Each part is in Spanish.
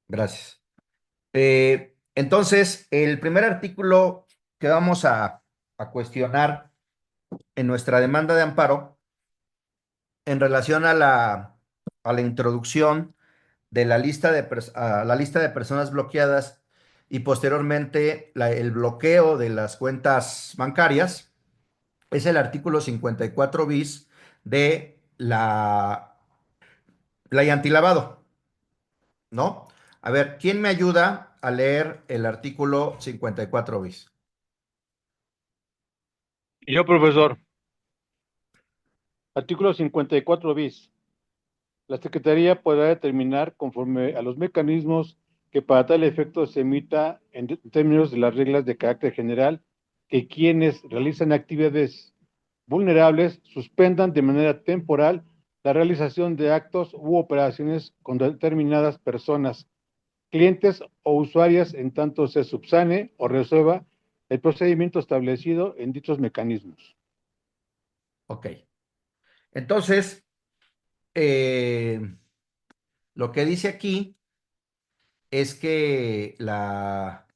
Gracias. Entonces, el primer artículo que vamos a cuestionar en nuestra demanda de amparo en relación a la introducción de la lista a la lista de personas bloqueadas y posteriormente el bloqueo de las cuentas bancarias es el artículo 54 bis de la ley antilavado, ¿no? A ver, ¿quién me ayuda a leer el artículo 54 bis? Yo, profesor, artículo 54 bis. La Secretaría podrá determinar, conforme a los mecanismos que para tal efecto se emita en términos de las reglas de carácter general, que quienes realizan actividades vulnerables suspendan de manera temporal la realización de actos u operaciones con determinadas personas, clientes o usuarias, en tanto se subsane o resuelva el procedimiento establecido en dichos mecanismos. Ok. Entonces, eh, lo que dice aquí es que la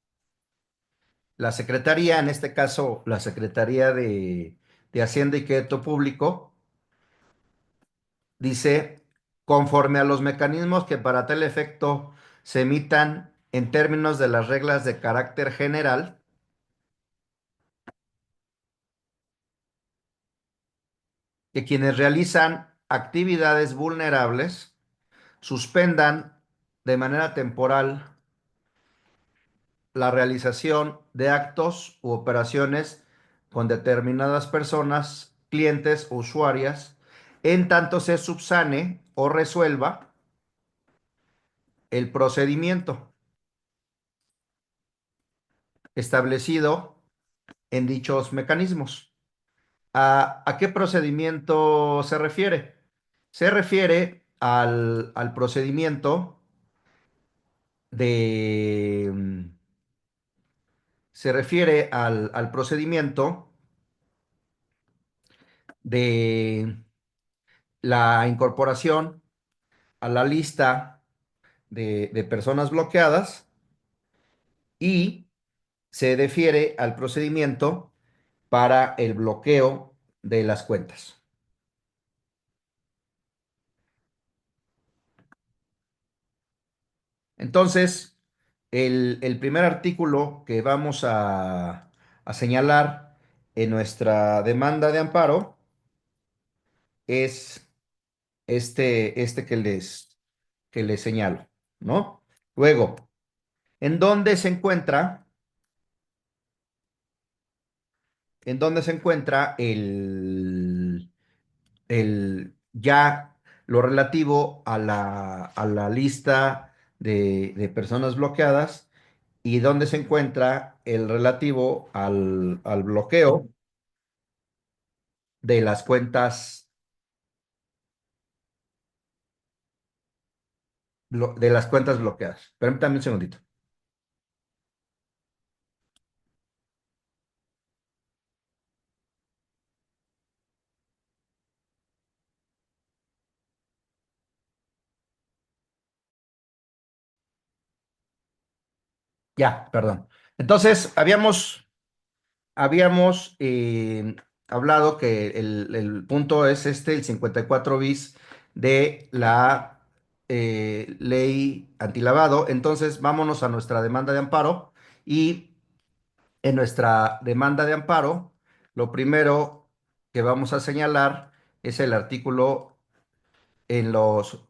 Secretaría, en este caso la Secretaría de Hacienda y Crédito Público, dice, conforme a los mecanismos que para tal efecto se emitan en términos de las reglas de carácter general, que quienes realizan actividades vulnerables suspendan de manera temporal la realización de actos u operaciones con determinadas personas, clientes o usuarias, en tanto se subsane o resuelva el procedimiento establecido en dichos mecanismos. ¿A qué procedimiento se refiere? Se refiere al procedimiento de... Se refiere al procedimiento de la incorporación a la lista de personas bloqueadas y se refiere al procedimiento para el bloqueo de las cuentas. Entonces, el primer artículo que vamos a señalar en nuestra demanda de amparo es este que les señalo, ¿no? Luego, ¿en dónde se encuentra? ¿En dónde se encuentra ya lo relativo a la lista de personas bloqueadas y dónde se encuentra el relativo al bloqueo de las cuentas, de las cuentas bloqueadas? Permítame un segundito. Ya, perdón. Entonces, habíamos hablado que el punto es el 54 bis de la ley antilavado. Entonces, vámonos a nuestra demanda de amparo y en nuestra demanda de amparo, lo primero que vamos a señalar es el artículo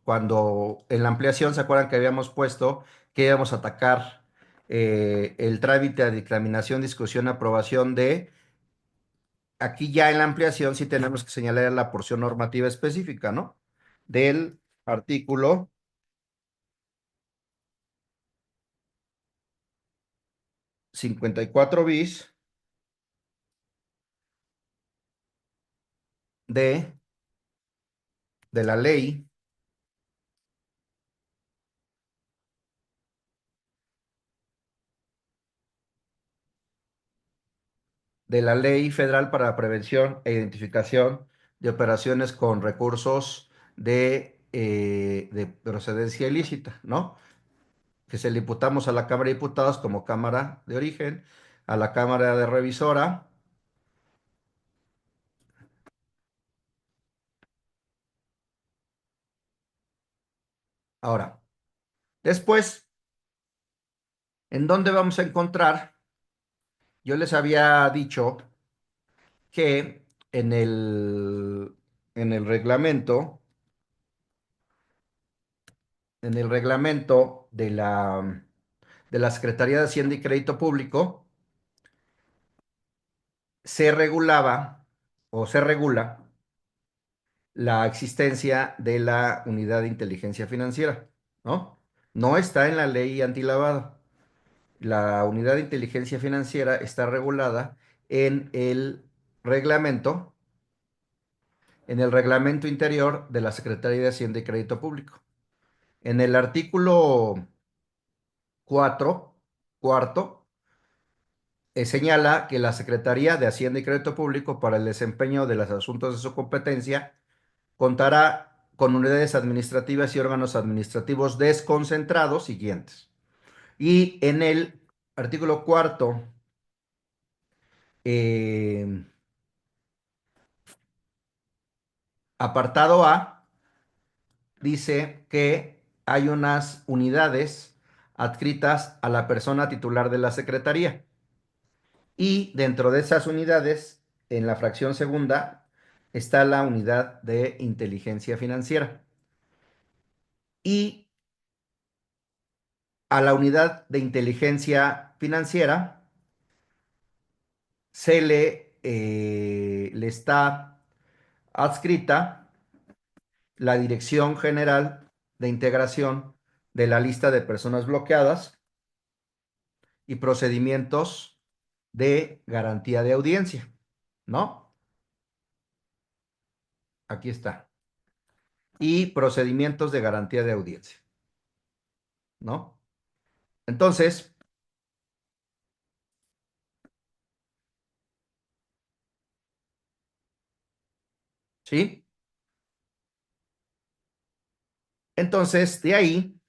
cuando en la ampliación, ¿se acuerdan que habíamos puesto que íbamos a atacar el trámite de dictaminación, discusión, aprobación de... Aquí ya en la ampliación sí tenemos que señalar la porción normativa específica, ¿no? Del artículo 54 bis de, de la ley, de la Ley Federal para la Prevención e Identificación de Operaciones con Recursos de procedencia ilícita, ¿no? que se le imputamos a la Cámara de Diputados como Cámara de origen, a la Cámara de Revisora. Ahora, después, ¿en dónde vamos a encontrar? Yo les había dicho que en el reglamento, en el reglamento de la Secretaría de Hacienda y Crédito Público, se regulaba o se regula la existencia de la unidad de inteligencia financiera, ¿no? No está en la ley antilavado. La unidad de inteligencia financiera está regulada en reglamento, en el reglamento interior de la Secretaría de Hacienda y Crédito Público. En el artículo 4, cuarto, señala que la Secretaría de Hacienda y Crédito Público, para el desempeño de los asuntos de su competencia, contará con unidades administrativas y órganos administrativos desconcentrados siguientes. Y en el artículo cuarto, eh, apartado A, dice que hay unas unidades adscritas a la persona titular de la Secretaría. Y dentro de esas unidades, en la fracción segunda, está la unidad de inteligencia financiera. Y a la unidad de inteligencia financiera le está adscrita la Dirección General de Integración de la lista de personas bloqueadas y procedimientos de garantía de audiencia, ¿no? Aquí está. Y procedimientos de garantía de audiencia, ¿no? Entonces, ¿sí? Entonces, de ahí,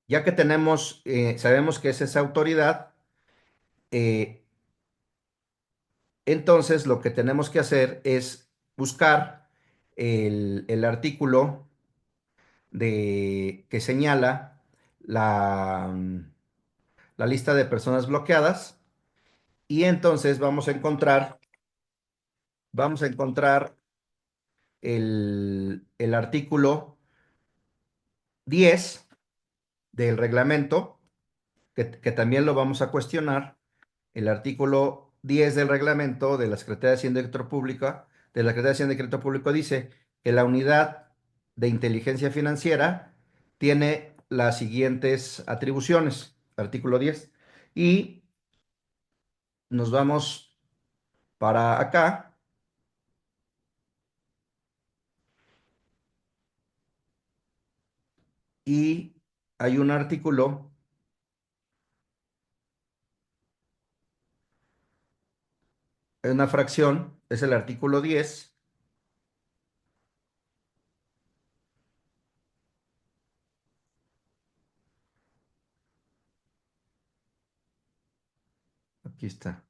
ya que tenemos, sabemos que es esa autoridad, eh, entonces lo que tenemos que hacer es buscar el artículo que señala la, la lista de personas bloqueadas y entonces vamos a encontrar el artículo 10 del reglamento, que también lo vamos a cuestionar. El artículo 10 del reglamento de la Secretaría de Hacienda y Crédito Público, de la Secretaría de Hacienda y Crédito Público dice que la unidad de inteligencia financiera tiene las siguientes atribuciones, artículo 10. Y nos vamos para acá y hay un artículo, una fracción, es el artículo 10. Aquí está.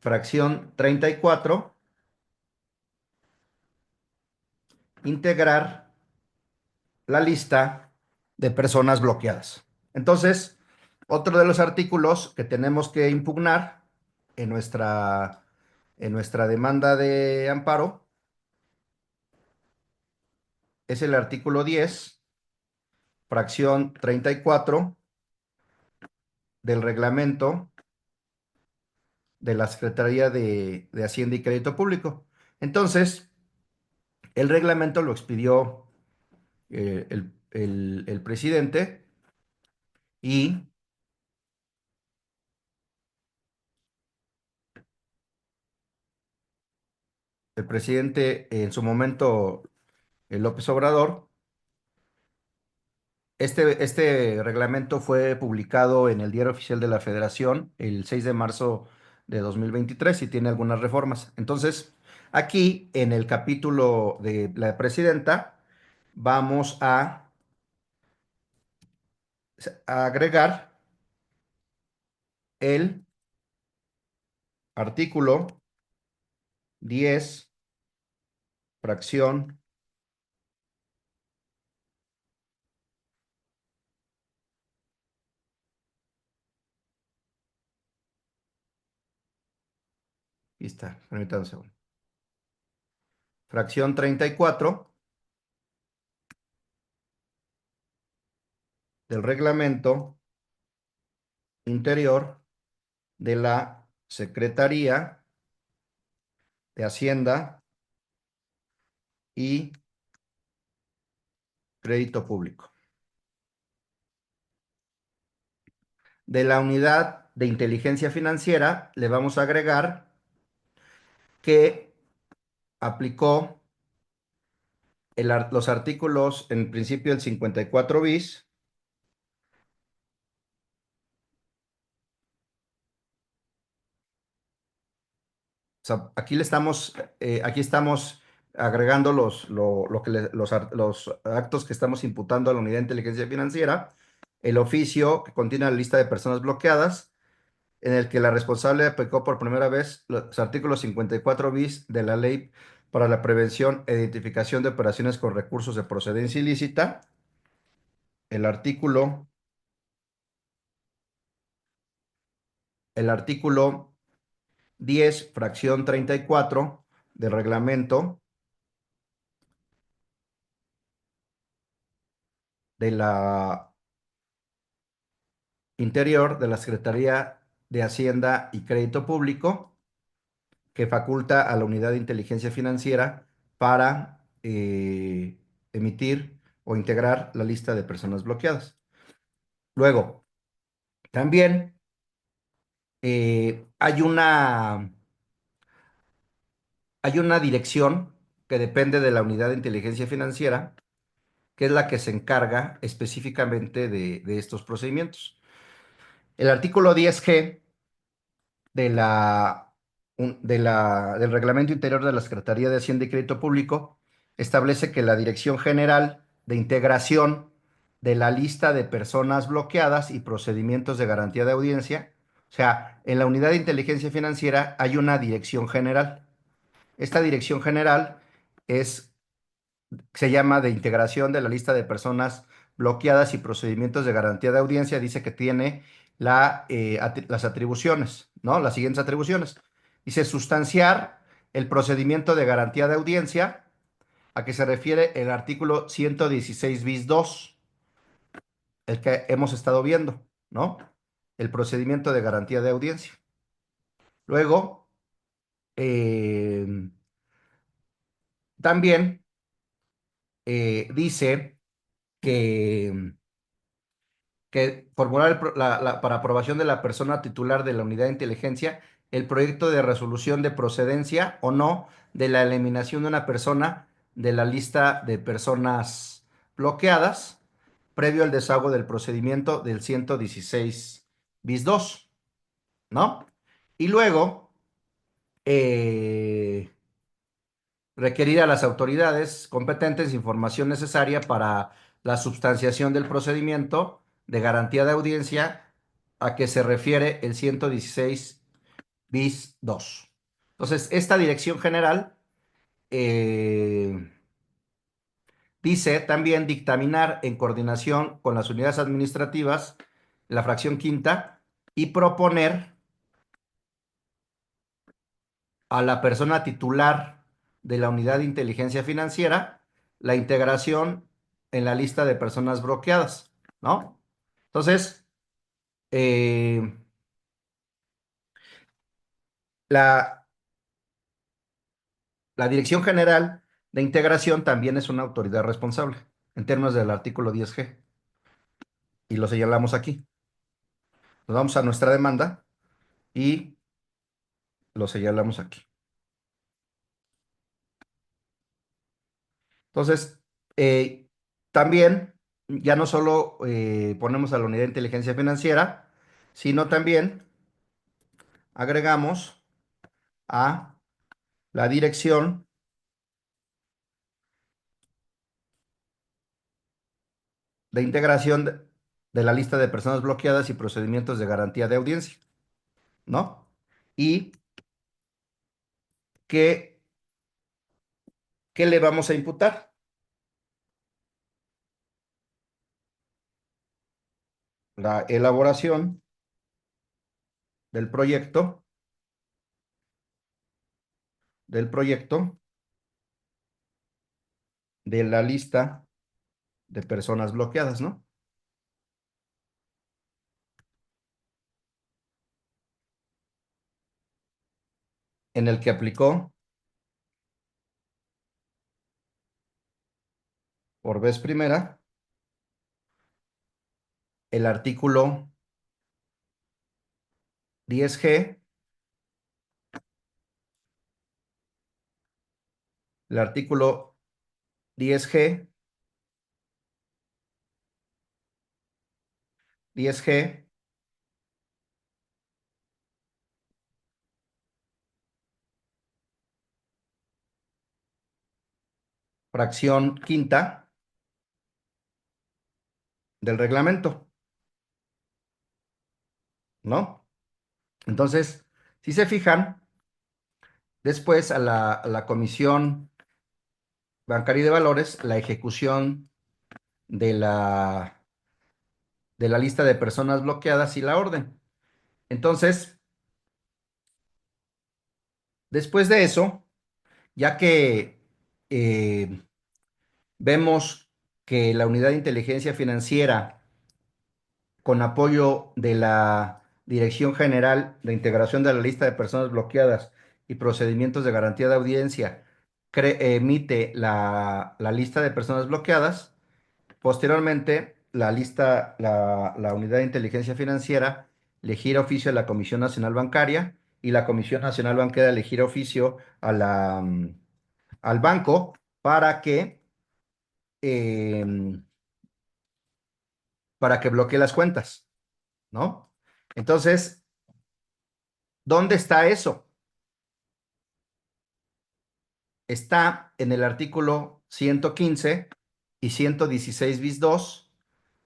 Fracción 34, integrar la lista de personas bloqueadas. Entonces, otro de los artículos que tenemos que impugnar en en nuestra demanda de amparo es el artículo 10, fracción 34 del reglamento de la Secretaría de Hacienda y Crédito Público. Entonces, el reglamento lo expidió el presidente y el presidente en su momento, López Obrador. Este reglamento fue publicado en el Diario Oficial de la Federación el 6 de marzo de 2023 y tiene algunas reformas. Entonces, aquí en el capítulo de la presidenta, vamos a agregar el artículo 10, fracción, aquí está, permítanme un segundo, fracción 34 del reglamento interior de la Secretaría de Hacienda y Crédito Público. De la unidad de inteligencia financiera le vamos a agregar que aplicó los artículos, en principio el 54 bis, o sea, aquí estamos agregando lo que los actos que estamos imputando a la unidad de inteligencia financiera, el oficio que contiene la lista de personas bloqueadas, en el que la responsable aplicó por primera vez los artículos 54 bis de la Ley para la Prevención e Identificación de Operaciones con Recursos de Procedencia Ilícita, el artículo, el artículo 10, fracción 34 del reglamento de la Interior de la Secretaría de Hacienda y Crédito Público, que faculta a la Unidad de Inteligencia Financiera para emitir o integrar la lista de personas bloqueadas. Luego, también hay una dirección que depende de la Unidad de Inteligencia Financiera, que es la que se encarga específicamente de estos procedimientos. El artículo 10G de del Reglamento Interior de la Secretaría de Hacienda y Crédito Público establece que la Dirección General de Integración de la lista de personas bloqueadas y procedimientos de garantía de audiencia, o sea, en la unidad de inteligencia financiera hay una dirección general. Esta dirección general es se llama de integración de la lista de personas bloqueadas y procedimientos de garantía de audiencia, dice que tiene las atribuciones, ¿no? Las siguientes atribuciones. Dice sustanciar el procedimiento de garantía de audiencia, a que se refiere el artículo 116 bis 2, el que hemos estado viendo, ¿no? El procedimiento de garantía de audiencia. Luego, también dice que formular para aprobación de la persona titular de la unidad de inteligencia el proyecto de resolución de procedencia o no de la eliminación de una persona de la lista de personas bloqueadas previo al desahogo del procedimiento del 116 bis 2, ¿no? Y luego, eh, requerir a las autoridades competentes información necesaria para la substanciación del procedimiento de garantía de audiencia a que se refiere el 116 bis 2. Entonces, esta dirección general eh, dice también dictaminar en coordinación con las unidades administrativas, la fracción quinta, y proponer a la persona titular de la unidad de inteligencia financiera la integración en la lista de personas bloqueadas, ¿no? Entonces, eh, la, la Dirección General de Integración también es una autoridad responsable en términos del artículo 10G y lo señalamos aquí. Nos vamos a nuestra demanda y lo señalamos aquí. Entonces, también ya no solo ponemos a la unidad de inteligencia financiera, sino también agregamos a la dirección de integración de la lista de personas bloqueadas y procedimientos de garantía de audiencia, ¿no? ¿Y qué, qué le vamos a imputar? La elaboración del proyecto de la lista de personas bloqueadas, ¿no? En el que aplicó por vez primera el artículo 10G, el artículo 10G, 10G, fracción quinta del reglamento, ¿no? Entonces, si se fijan, después a la Comisión Bancaria y de Valores, la ejecución de la lista de personas bloqueadas y la orden. Entonces, después de eso, ya que eh, vemos que la Unidad de Inteligencia Financiera, con apoyo de la Dirección General de Integración de la Lista de Personas Bloqueadas y Procedimientos de Garantía de Audiencia, emite la lista de personas bloqueadas. Posteriormente, la Unidad de Inteligencia Financiera le gira oficio a la Comisión Nacional Bancaria y la Comisión Nacional Bancaria le gira oficio al banco para em, para que bloquee las cuentas, ¿no? Entonces, ¿dónde está eso? Está en el artículo 115 y 116 bis 2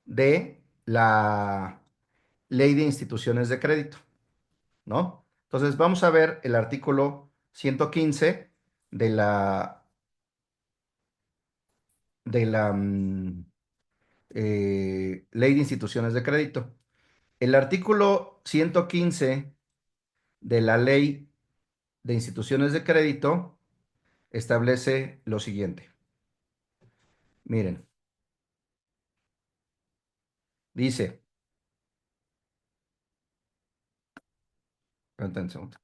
de la Ley de Instituciones de Crédito, ¿no? Entonces, vamos a ver el artículo 115 de la Ley de Instituciones de Crédito. El artículo 115 de la Ley de Instituciones de Crédito establece lo siguiente. Miren, dice, espérate un segundo.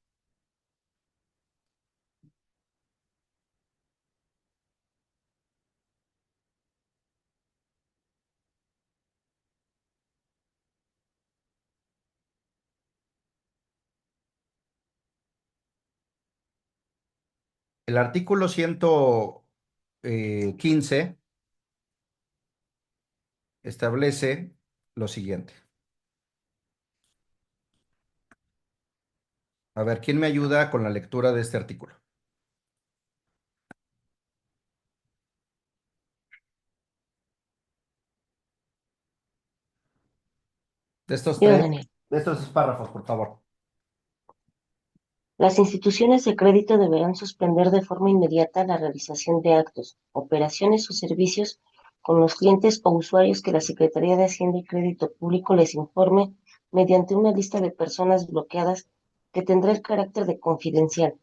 El artículo 115 establece lo siguiente. A ver, ¿quién me ayuda con la lectura de este artículo? De estos Yo, tres, Daniel. de estos tres párrafos, por favor. Las instituciones de crédito deberán suspender de forma inmediata la realización de actos, operaciones o servicios con los clientes o usuarios que la Secretaría de Hacienda y Crédito Público les informe mediante una lista de personas bloqueadas que tendrá el carácter de confidencial.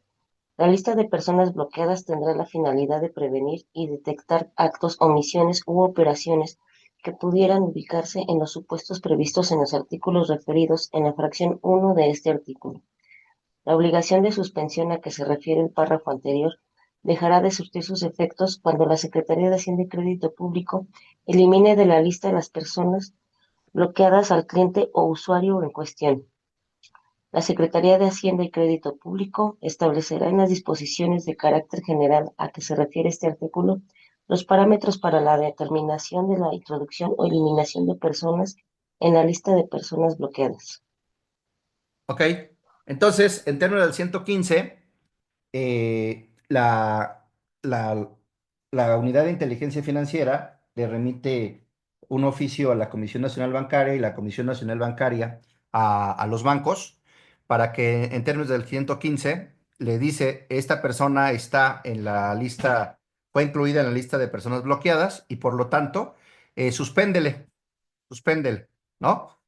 La lista de personas bloqueadas tendrá la finalidad de prevenir y detectar actos, omisiones u operaciones que pudieran ubicarse en los supuestos previstos en los artículos referidos en la fracción 1 de este artículo. La obligación de suspensión a que se refiere el párrafo anterior dejará de surtir sus efectos cuando la Secretaría de Hacienda y Crédito Público elimine de la lista las personas bloqueadas al cliente o usuario en cuestión. La Secretaría de Hacienda y Crédito Público establecerá en las disposiciones de carácter general a que se refiere este artículo los parámetros para la determinación de la introducción o eliminación de personas en la lista de personas bloqueadas. ¿Ok? Entonces, en términos del 115, eh, la, la, la Unidad de Inteligencia Financiera le remite un oficio a la Comisión Nacional Bancaria y la Comisión Nacional Bancaria a los bancos para que en términos del 115 le dice, esta persona está en la lista, fue incluida en la lista de personas bloqueadas y por lo tanto, suspéndele, suspéndele, ¿no?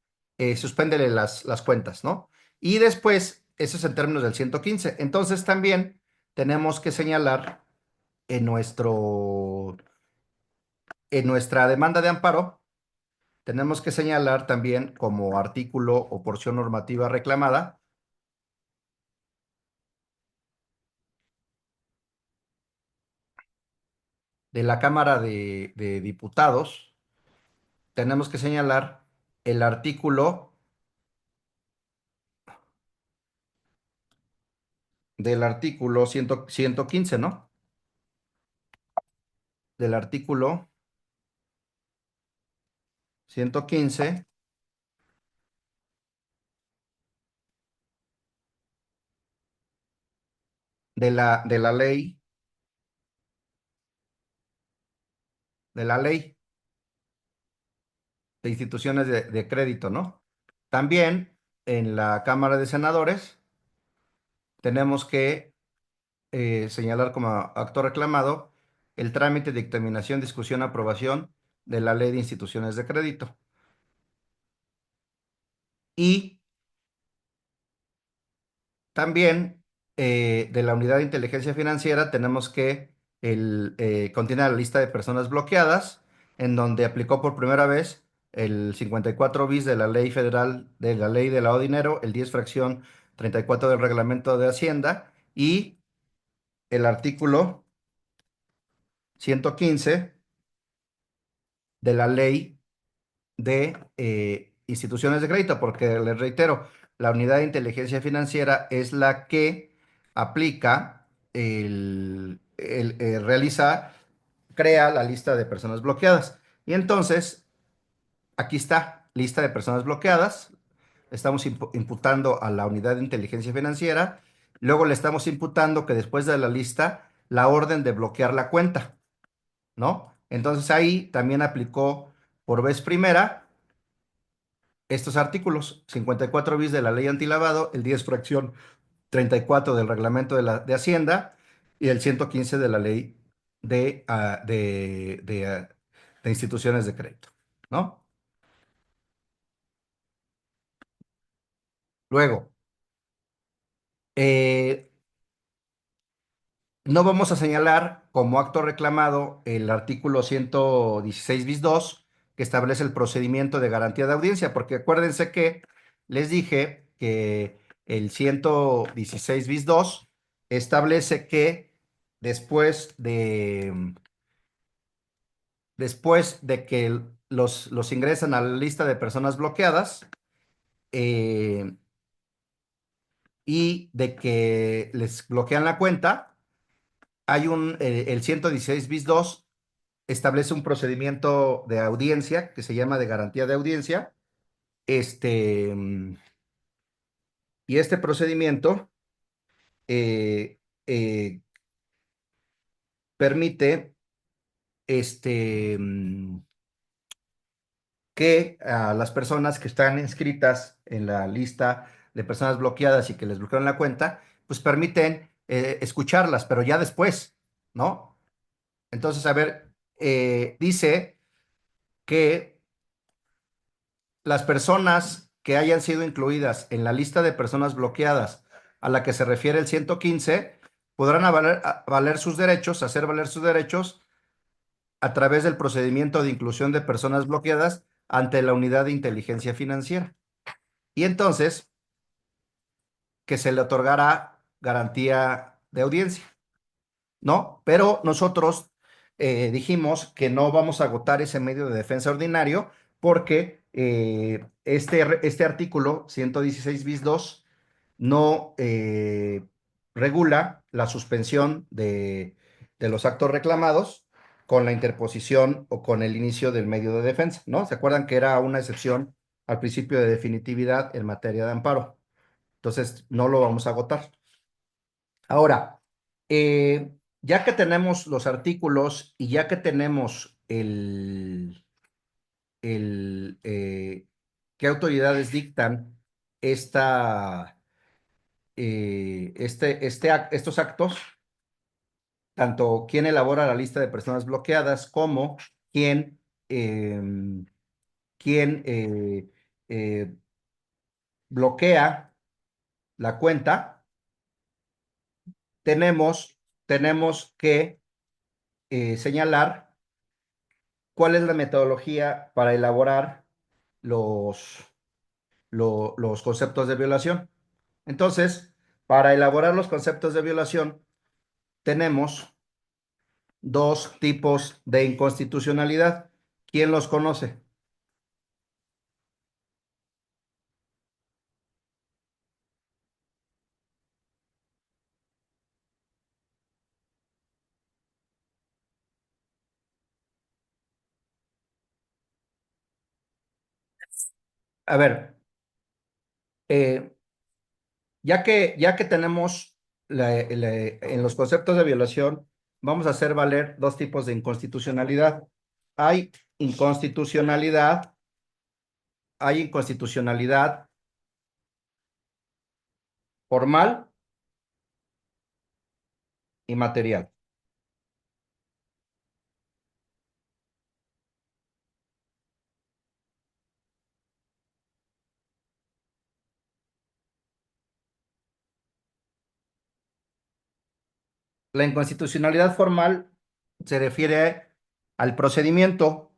Suspéndele las cuentas, ¿no? Y después, eso es en términos del 115. Entonces también tenemos que señalar en en nuestra demanda de amparo, tenemos que señalar también como artículo o porción normativa reclamada de la Cámara de Diputados, tenemos que señalar el artículo del artículo 115, ¿no? Del artículo 115 de la ley de instituciones de crédito, ¿no? También en la Cámara de Senadores tenemos que señalar como acto reclamado el trámite de dictaminación, discusión, aprobación de la ley de instituciones de crédito. Y también de la unidad de inteligencia financiera tenemos que contiene la lista de personas bloqueadas, en donde aplicó por primera vez el 54 bis de la ley federal de la ley de lavado de dinero, el 10 fracción 34 del reglamento de Hacienda y el artículo 115 de la ley de instituciones de crédito, porque les reitero, la unidad de inteligencia financiera es la que aplica realiza, crea la lista de personas bloqueadas. Y entonces, aquí está, lista de personas bloqueadas. Estamos imputando a la unidad de inteligencia financiera. Luego le estamos imputando que después de la lista, la orden de bloquear la cuenta, ¿no? Entonces ahí también aplicó por vez primera estos artículos, 54 bis de la ley antilavado, el 10 fracción 34 del reglamento de Hacienda y el 115 de la ley de instituciones de crédito, ¿no? Luego, eh, no vamos a señalar como acto reclamado el artículo 116 bis 2 que establece el procedimiento de garantía de audiencia, porque acuérdense que les dije que el 116 bis 2 establece que después de, después de que los ingresan a la lista de personas bloqueadas eh, y de que les bloquean la cuenta, el 116 bis 2 establece un procedimiento de audiencia que se llama de garantía de audiencia. Este, mm, y este procedimiento eh, eh, permite que a las personas que están inscritas en la lista de personas bloqueadas y que les bloquearon la cuenta, pues permiten escucharlas, pero ya después, ¿no? Entonces, a ver, dice que las personas que hayan sido incluidas en la lista de personas bloqueadas a la que se refiere el 115 podrán valer sus derechos, hacer valer sus derechos a través del procedimiento de inclusión de personas bloqueadas ante la unidad de inteligencia financiera. Y entonces, que se le otorgará garantía de audiencia, ¿no? Pero nosotros dijimos que no vamos a agotar ese medio de defensa ordinario porque este artículo 116 bis 2 no regula la suspensión de los actos reclamados con la interposición o con el inicio del medio de defensa, ¿no? ¿Se acuerdan que era una excepción al principio de definitividad en materia de amparo? Entonces, no lo vamos a agotar. Ahora, ya que tenemos los artículos y ya que tenemos qué autoridades dictan esta, estos actos, tanto quién elabora la lista de personas bloqueadas como quién, quién bloquea la cuenta, tenemos que señalar cuál es la metodología para elaborar los, los conceptos de violación. Entonces, para elaborar los conceptos de violación, tenemos dos tipos de inconstitucionalidad. ¿Quién los conoce? A ver, eh, ya que tenemos en los conceptos de violación, vamos a hacer valer dos tipos de inconstitucionalidad. Hay inconstitucionalidad, hay inconstitucionalidad formal y material. La inconstitucionalidad formal se refiere al procedimiento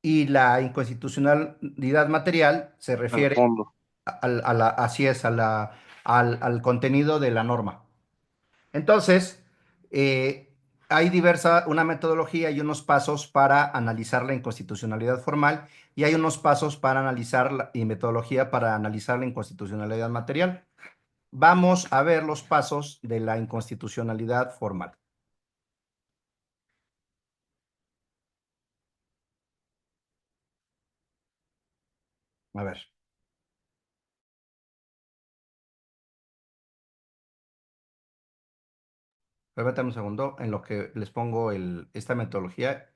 y la inconstitucionalidad material se Al refiere fondo. así es, al contenido de la norma. Entonces, hay una metodología y unos pasos para analizar la inconstitucionalidad formal y hay unos pasos para analizar y metodología para analizar la inconstitucionalidad material. Vamos a ver los pasos de la inconstitucionalidad formal. A ver. Permítanme un segundo en lo que les pongo esta metodología.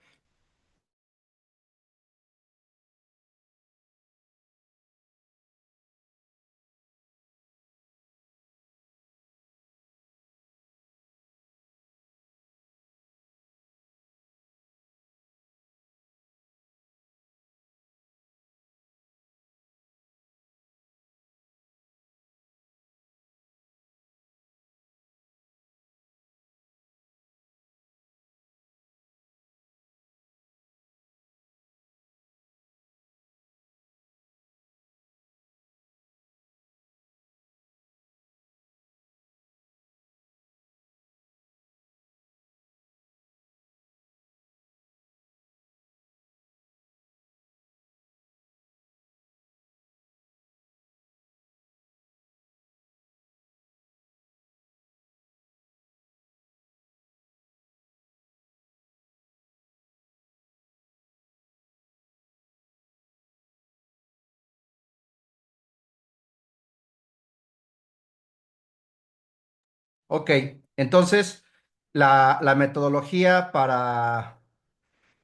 Ok, entonces la metodología para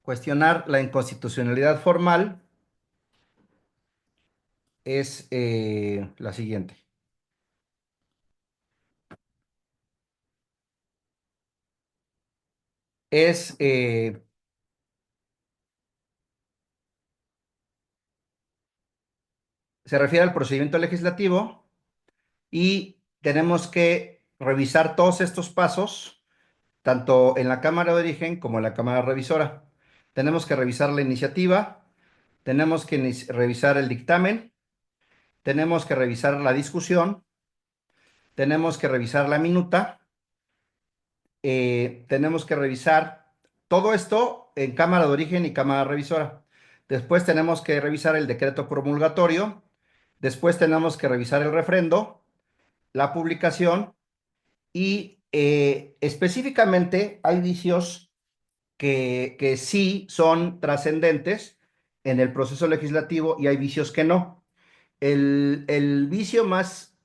cuestionar la inconstitucionalidad formal es la siguiente. Es, se refiere al procedimiento legislativo y tenemos que revisar todos estos pasos, tanto en la Cámara de Origen como en la Cámara Revisora. Tenemos que revisar la iniciativa, tenemos que revisar el dictamen, tenemos que revisar la discusión, tenemos que revisar la minuta, tenemos que revisar todo esto en Cámara de Origen y Cámara Revisora. Después tenemos que revisar el decreto promulgatorio, después tenemos que revisar el refrendo, la publicación y específicamente hay vicios que sí son trascendentes en el proceso legislativo y hay vicios que no. El vicio más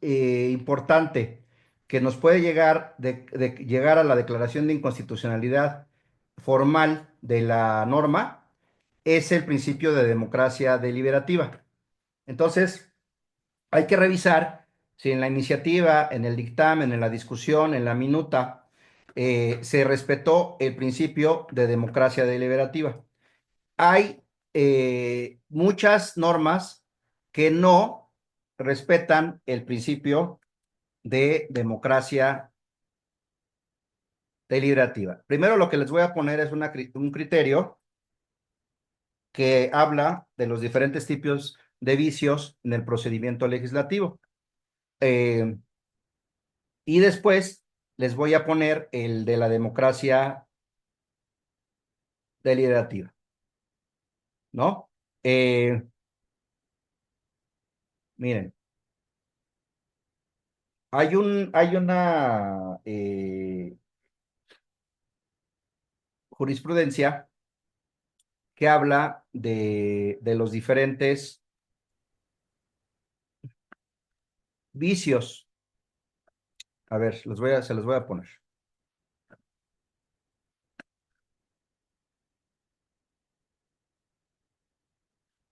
importante que nos puede llegar, de llegar a la declaración de inconstitucionalidad formal de la norma es el principio de democracia deliberativa. Entonces, hay que revisar si en la iniciativa, en el dictamen, en la discusión, en la minuta, se respetó el principio de democracia deliberativa. Hay muchas normas que no respetan el principio de democracia deliberativa. Primero lo que les voy a poner es un criterio que habla de los diferentes tipos de vicios en el procedimiento legislativo. Eh, y después les voy a poner el de la democracia deliberativa, ¿no? Eh, miren, hay una jurisprudencia que habla de los diferentes vicios. A ver, se los voy a poner.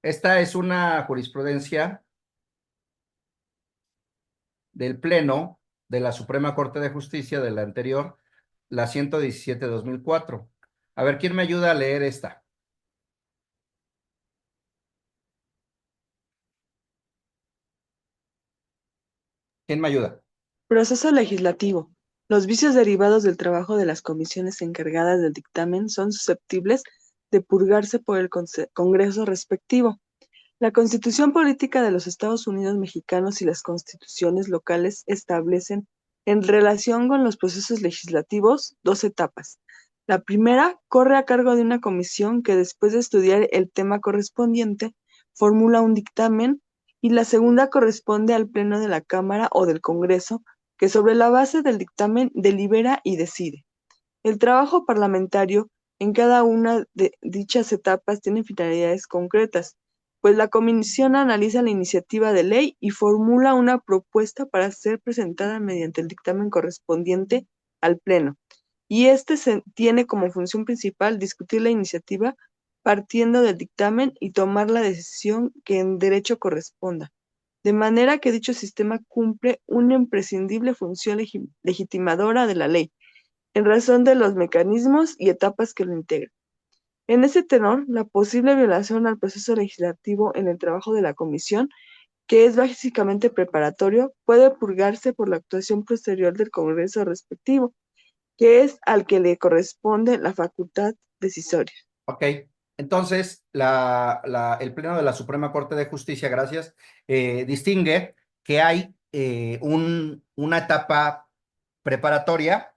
Esta es una jurisprudencia del Pleno de la Suprema Corte de Justicia de la anterior, la 117/2004. A ver, ¿quién me ayuda a leer esta? ¿Quién me ayuda? Proceso legislativo. Los vicios derivados del trabajo de las comisiones encargadas del dictamen son susceptibles de purgarse por el Congreso respectivo. La Constitución Política de los Estados Unidos Mexicanos y las constituciones locales establecen, en relación con los procesos legislativos, dos etapas. La primera corre a cargo de una comisión que, después de estudiar el tema correspondiente, formula un dictamen, y la segunda corresponde al Pleno de la Cámara o del Congreso, que sobre la base del dictamen delibera y decide. El trabajo parlamentario en cada una de dichas etapas tiene finalidades concretas, pues la comisión analiza la iniciativa de ley y formula una propuesta para ser presentada mediante el dictamen correspondiente al Pleno, y tiene como función principal discutir la iniciativa partiendo del dictamen y tomar la decisión que en derecho corresponda, de manera que dicho sistema cumple una imprescindible función legitimadora de la ley, en razón de los mecanismos y etapas que lo integran. En ese tenor, la posible violación al proceso legislativo en el trabajo de la comisión, que es básicamente preparatorio, puede purgarse por la actuación posterior del Congreso respectivo, que es al que le corresponde la facultad decisoria. Ok, entonces el Pleno de la Suprema Corte de Justicia, gracias, distingue que hay una etapa preparatoria,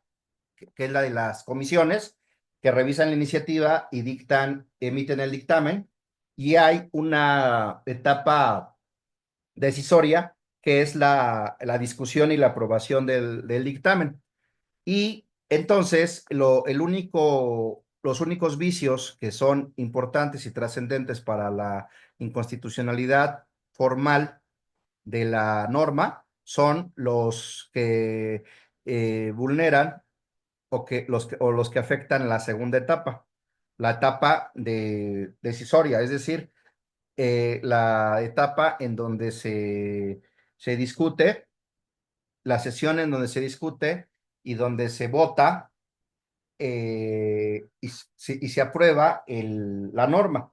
que es la de las comisiones, que revisan la iniciativa y emiten el dictamen, y hay una etapa decisoria, que es la discusión y la aprobación del dictamen. Y entonces, los únicos vicios que son importantes y trascendentes para la inconstitucionalidad formal de la norma son los que vulneran o los que afectan la segunda etapa, la etapa decisoria, es decir, la etapa en donde se discute, la sesión en donde se discute y donde se vota y se aprueba la norma.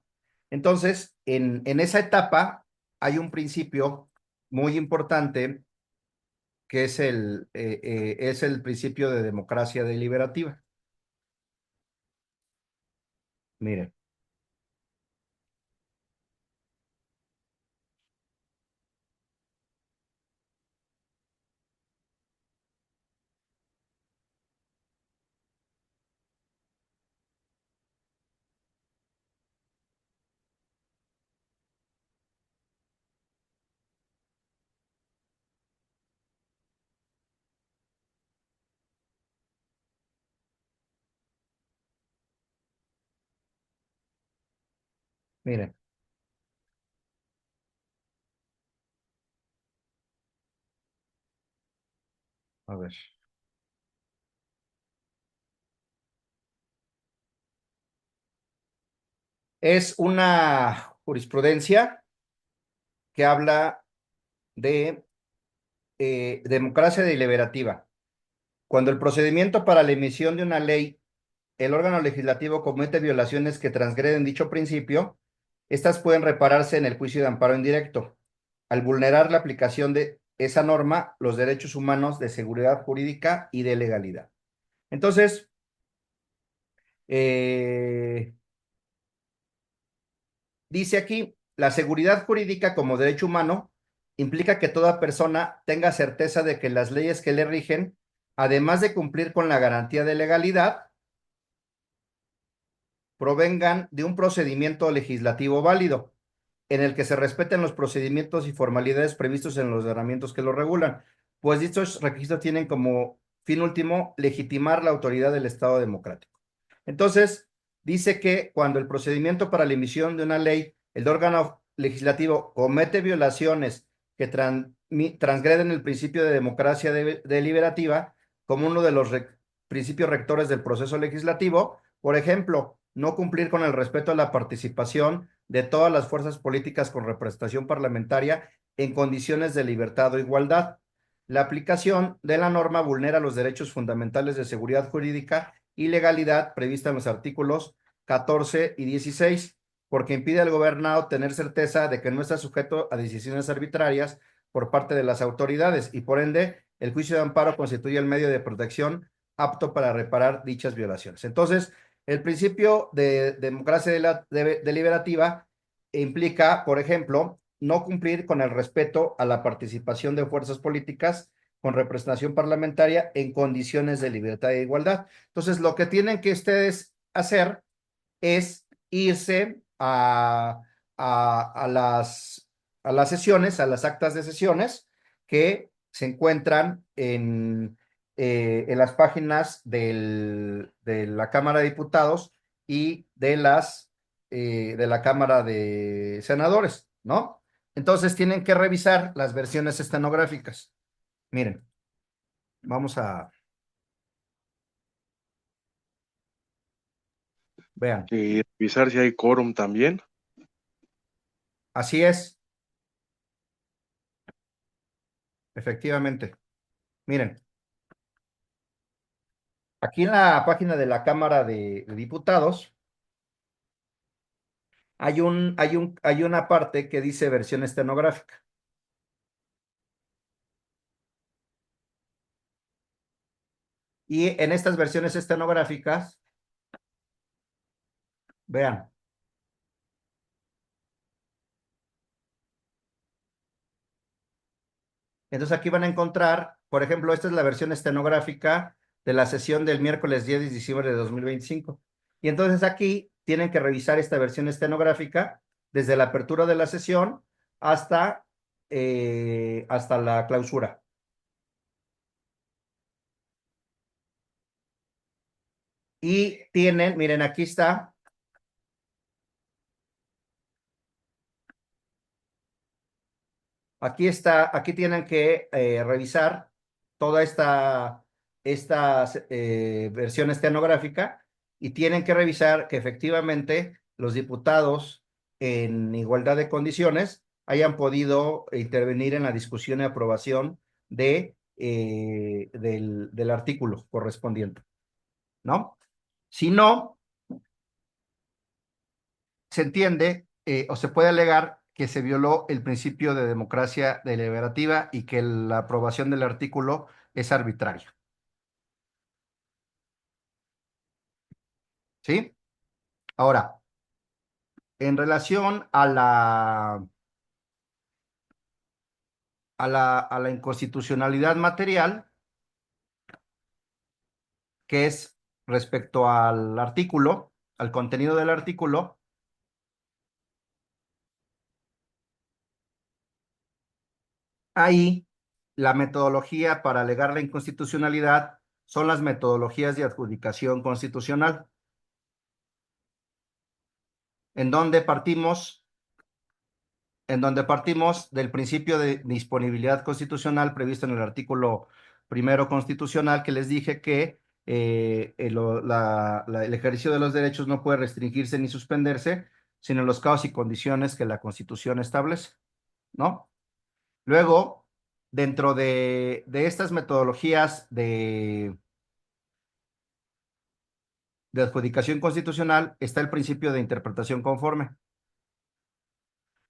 Entonces, en esa etapa hay un principio muy importante que es el principio de democracia deliberativa. Miren, miren. A ver. Es una jurisprudencia que habla de democracia deliberativa. Cuando el procedimiento para la emisión de una ley, el órgano legislativo comete violaciones que transgreden dicho principio, estas pueden repararse en el juicio de amparo indirecto, al vulnerar la aplicación de esa norma, los derechos humanos de seguridad jurídica y de legalidad. Entonces, dice aquí, la seguridad jurídica como derecho humano implica que toda persona tenga certeza de que las leyes que le rigen, además de cumplir con la garantía de legalidad, provengan de un procedimiento legislativo válido, en el que se respeten los procedimientos y formalidades previstos en los ordenamientos que lo regulan, pues dichos requisitos tienen como fin último legitimar la autoridad del Estado democrático. Entonces, dice que cuando el procedimiento para la emisión de una ley, el órgano legislativo comete violaciones que transgreden el principio de democracia deliberativa como uno de los principios rectores del proceso legislativo, por ejemplo, no cumplir con el respeto a la participación de todas las fuerzas políticas con representación parlamentaria en condiciones de libertad o igualdad. La aplicación de la norma vulnera los derechos fundamentales de seguridad jurídica y legalidad prevista en los artículos 14 y 16, porque impide al gobernado tener certeza de que no está sujeto a decisiones arbitrarias por parte de las autoridades y por ende el juicio de amparo constituye el medio de protección apto para reparar dichas violaciones. Entonces, el principio de democracia deliberativa implica, por ejemplo, no cumplir con el respeto a la participación de fuerzas políticas con representación parlamentaria en condiciones de libertad e igualdad. Entonces, lo que tienen que ustedes hacer es irse a las sesiones, a las actas de sesiones que se encuentran en las páginas de la Cámara de Diputados y de la Cámara de Senadores, ¿no? Entonces tienen que revisar las versiones estenográficas. Miren, vamos a, vean, Y revisar si hay quórum también. así es, efectivamente. Miren, aquí en la página de la Cámara de Diputados hay una parte que dice versión estenográfica. Y en estas versiones estenográficas, vean, entonces aquí van a encontrar, por ejemplo, esta es la versión estenográfica de la sesión del miércoles 10 de diciembre de 2025. Y entonces aquí tienen que revisar esta versión estenográfica desde la apertura de la sesión hasta la clausura. Y tienen, miren, aquí está. Aquí está, aquí tienen que revisar toda esta versión estenográfica y tienen que revisar que efectivamente los diputados en igualdad de condiciones hayan podido intervenir en la discusión y aprobación del artículo correspondiente, ¿no? Si no, se entiende o se puede alegar que se violó el principio de democracia deliberativa y que la aprobación del artículo es arbitraria. ¿Sí? Ahora, en relación a la inconstitucionalidad material, que es respecto al artículo, al contenido del artículo, ahí la metodología para alegar la inconstitucionalidad son las metodologías de adjudicación constitucional, en donde partimos del principio de disponibilidad constitucional previsto en el artículo primero constitucional que les dije que el ejercicio de los derechos no puede restringirse ni suspenderse, sino en los casos y condiciones que la Constitución establece, ¿no? Luego, dentro de estas metodologías de adjudicación constitucional está el principio de interpretación conforme.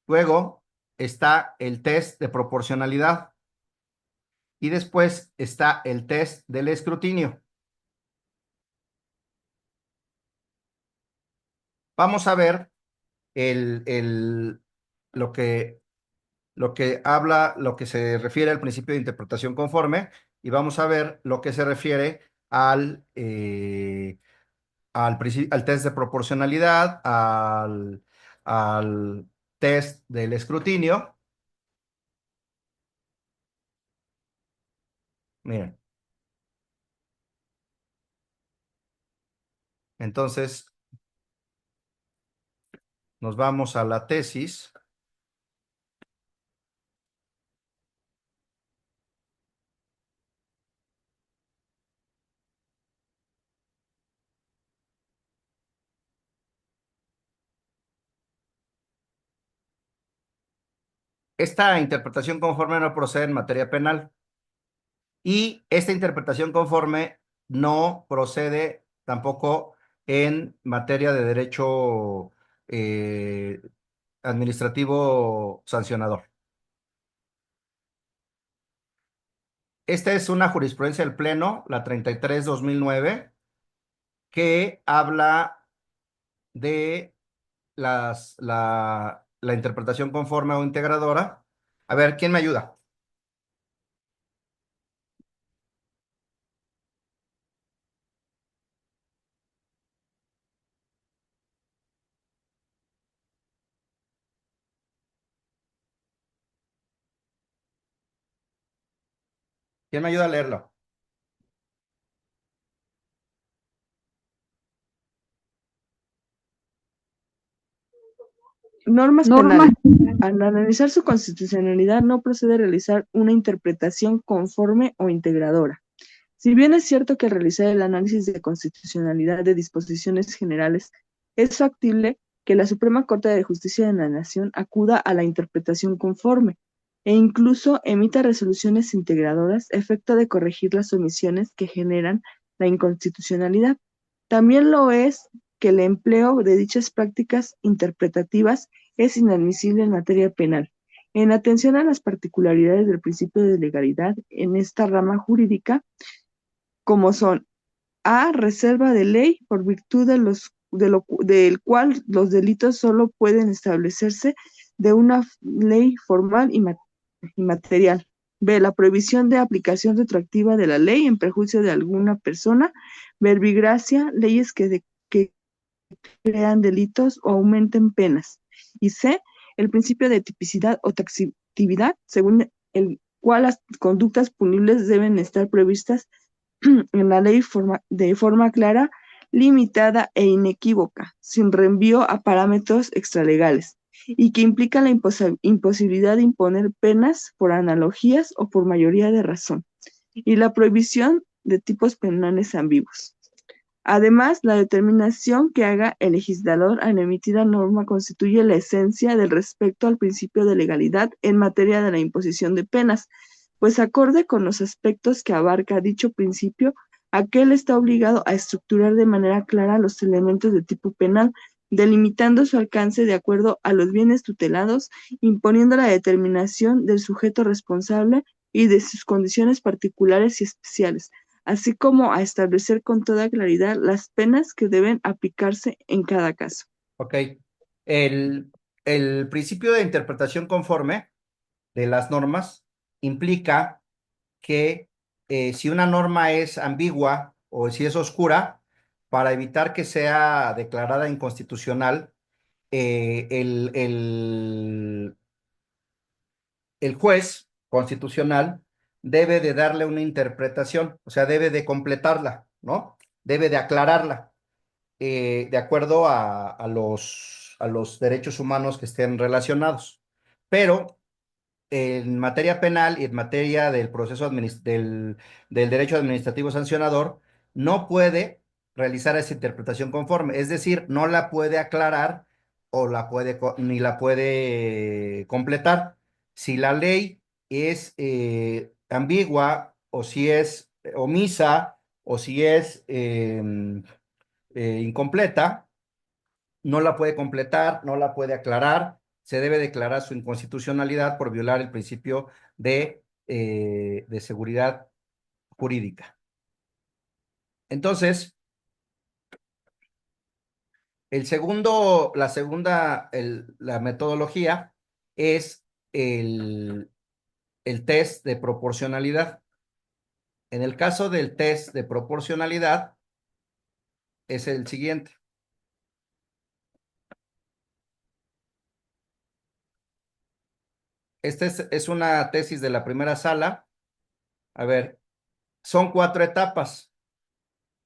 Luego está el test de proporcionalidad y después está el test del escrutinio. Vamos a ver lo que, lo que se refiere al principio de interpretación conforme y vamos a ver lo que se refiere al test de proporcionalidad, al test del escrutinio. Miren, entonces nos vamos a la tesis. Esta interpretación conforme no procede en materia penal y esta interpretación conforme no procede tampoco en materia de derecho eh, administrativo sancionador. Esta es una jurisprudencia del Pleno, la 33/2009, que habla de la interpretación conforme o integradora. A ver, ¿quién me ayuda? ¿Quién me ayuda a leerlo? Normas penales. Al analizar su constitucionalidad, no procede a realizar una interpretación conforme o integradora. Si bien es cierto que realizar el análisis de constitucionalidad de disposiciones generales es factible que la Suprema Corte de Justicia de la Nación acuda a la interpretación conforme e incluso emita resoluciones integradoras a efecto de corregir las omisiones que generan la inconstitucionalidad. También lo es que el empleo de dichas prácticas interpretativas es inadmisible en materia penal. En atención a las particularidades del principio de legalidad en esta rama jurídica, como son a reserva de ley, por virtud del cual los delitos solo pueden establecerse de una ley formal y material. B, la prohibición de aplicación retroactiva de la ley en perjuicio de alguna persona. Verbigracia, leyes que crean delitos o aumenten penas. Y C, el principio de tipicidad o taxatividad, según el cual las conductas punibles deben estar previstas en la ley de forma clara, limitada e inequívoca, sin reenvío a parámetros extralegales, y que implica la imposibilidad de imponer penas por analogías o por mayoría de razón, y la prohibición de tipos penales ambiguos. Además, la determinación que haga el legislador al emitir la norma constituye la esencia del respeto al principio de legalidad en materia de la imposición de penas, pues acorde con los aspectos que abarca dicho principio, aquel está obligado a estructurar de manera clara los elementos de tipo penal, delimitando su alcance de acuerdo a los bienes tutelados, imponiendo la determinación del sujeto responsable y de sus condiciones particulares y especiales, así como a establecer con toda claridad las penas que deben aplicarse en cada caso. Ok. El, el principio de interpretación conforme de las normas implica que si una norma es ambigua o si es oscura, para evitar que sea declarada inconstitucional, el juez constitucional debe de darle una interpretación, o sea, debe de completarla, ¿no? Debe de aclararla de acuerdo a los derechos humanos que estén relacionados. Pero en materia penal y en materia del proceso del derecho administrativo sancionador, no puede realizar esa interpretación conforme, es decir, no la puede aclarar o ni la puede completar. Si la ley es ambigua o si es omisa o si es incompleta, no la puede completar, no la puede aclarar, se debe declarar su inconstitucionalidad por violar el principio de seguridad jurídica. Entonces, la metodología es el test de proporcionalidad. En el caso del test de proporcionalidad, es el siguiente. Esta es una tesis de la primera sala. A ver, son 4 etapas.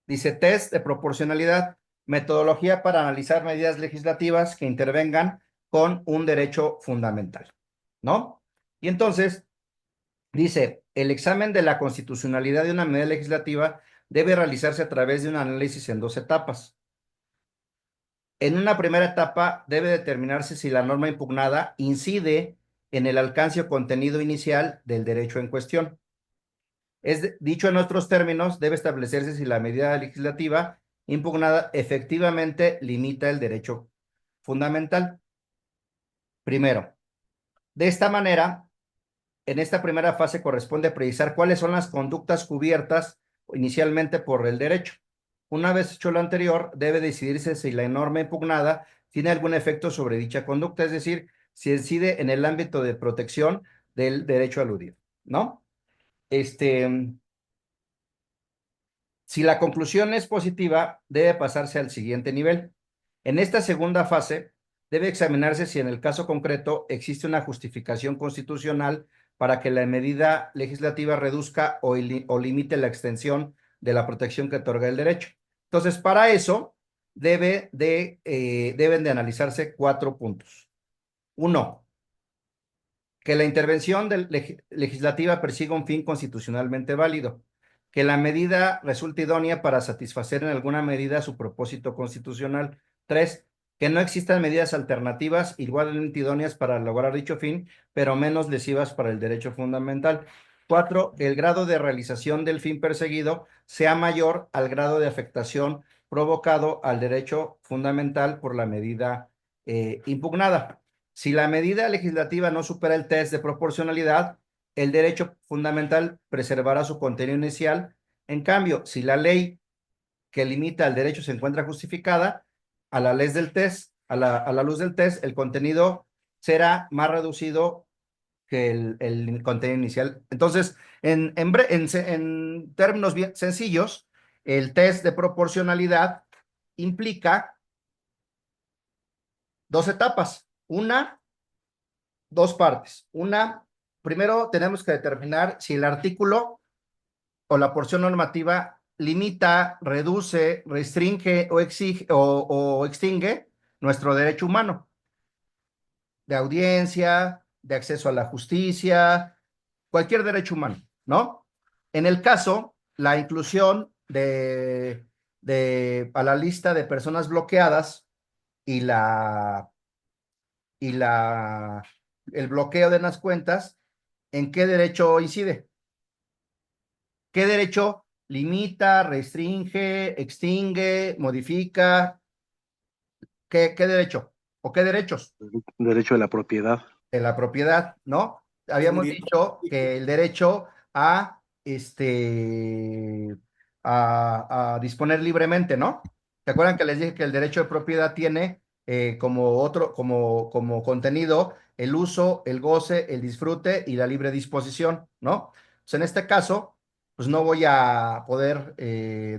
Dice test de proporcionalidad, metodología para analizar medidas legislativas que intervengan con un derecho fundamental, ¿no? Y entonces dice, el examen de la constitucionalidad de una medida legislativa debe realizarse a través de un análisis en 2 etapas. En una primera etapa debe determinarse si la norma impugnada incide en el alcance o contenido inicial del derecho en cuestión. Dicho en otros términos, debe establecerse si la medida legislativa impugnada efectivamente limita el derecho fundamental. Primero, de esta manera, en esta primera fase corresponde precisar cuáles son las conductas cubiertas inicialmente por el derecho. Una vez hecho lo anterior, debe decidirse si la norma impugnada tiene algún efecto sobre dicha conducta, es decir, si incide en el ámbito de protección del derecho aludido, ¿no? Si la conclusión es positiva, debe pasarse al siguiente nivel. En esta segunda fase, debe examinarse si en el caso concreto existe una justificación constitucional para que la medida legislativa reduzca o limite la extensión de la protección que otorga el derecho. Entonces, para eso, deben de analizarse 4 puntos. 1, que la intervención legislativa persiga un fin constitucionalmente válido, que la medida resulte idónea para satisfacer en alguna medida su propósito constitucional. 3, que no existan medidas alternativas igualmente idóneas para lograr dicho fin, pero menos lesivas para el derecho fundamental. 4, que el grado de realización del fin perseguido sea mayor al grado de afectación provocado al derecho fundamental por la medida impugnada. Si la medida legislativa no supera el test de proporcionalidad, el derecho fundamental preservará su contenido inicial. En cambio, si la ley que limita el derecho se encuentra justificada, a la luz del test, el contenido será más reducido que el contenido inicial. Entonces, en términos bien sencillos, el test de proporcionalidad implica 2 etapas. 2 partes. Primero tenemos que determinar si el artículo o la porción normativa limita, reduce, restringe o extingue nuestro derecho humano de audiencia, de acceso a la justicia, cualquier derecho humano, ¿no? En el caso, la inclusión a la lista de personas bloqueadas y el bloqueo de las cuentas, ¿en qué derecho incide? ¿Qué derecho limita, restringe, extingue, modifica? ¿Qué derecho? ¿O qué derechos? Derecho a la propiedad. De la propiedad, ¿no? Habíamos dicho que el derecho a disponer libremente, ¿no? ¿Se acuerdan que les dije que el derecho de propiedad tiene como contenido el uso, el goce, el disfrute y la libre disposición, ¿no? Pues en este caso, pues no voy a poder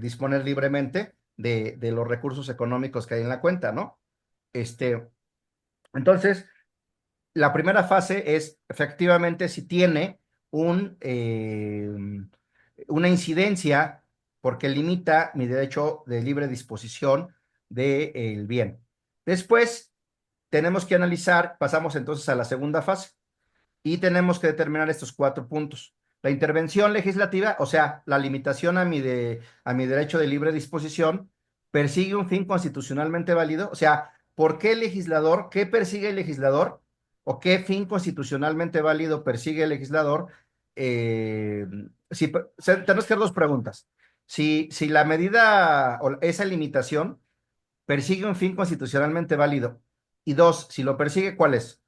disponer libremente de los recursos económicos que hay en la cuenta, ¿no? Entonces, la primera fase es efectivamente si tiene una incidencia porque limita mi derecho de libre disposición del bien. Después tenemos que analizar, pasamos entonces a la segunda fase. y tenemos que determinar estos 4 puntos. La intervención legislativa, o sea, la limitación a a mi derecho de libre disposición, persigue un fin constitucionalmente válido. O sea, ¿por qué el legislador, qué persigue el legislador o qué fin constitucionalmente válido persigue el legislador? Eh, Tenemos que hacer 2 preguntas. Si la medida o esa limitación persigue un fin constitucionalmente válido. Y 2, si lo persigue, ¿cuál es?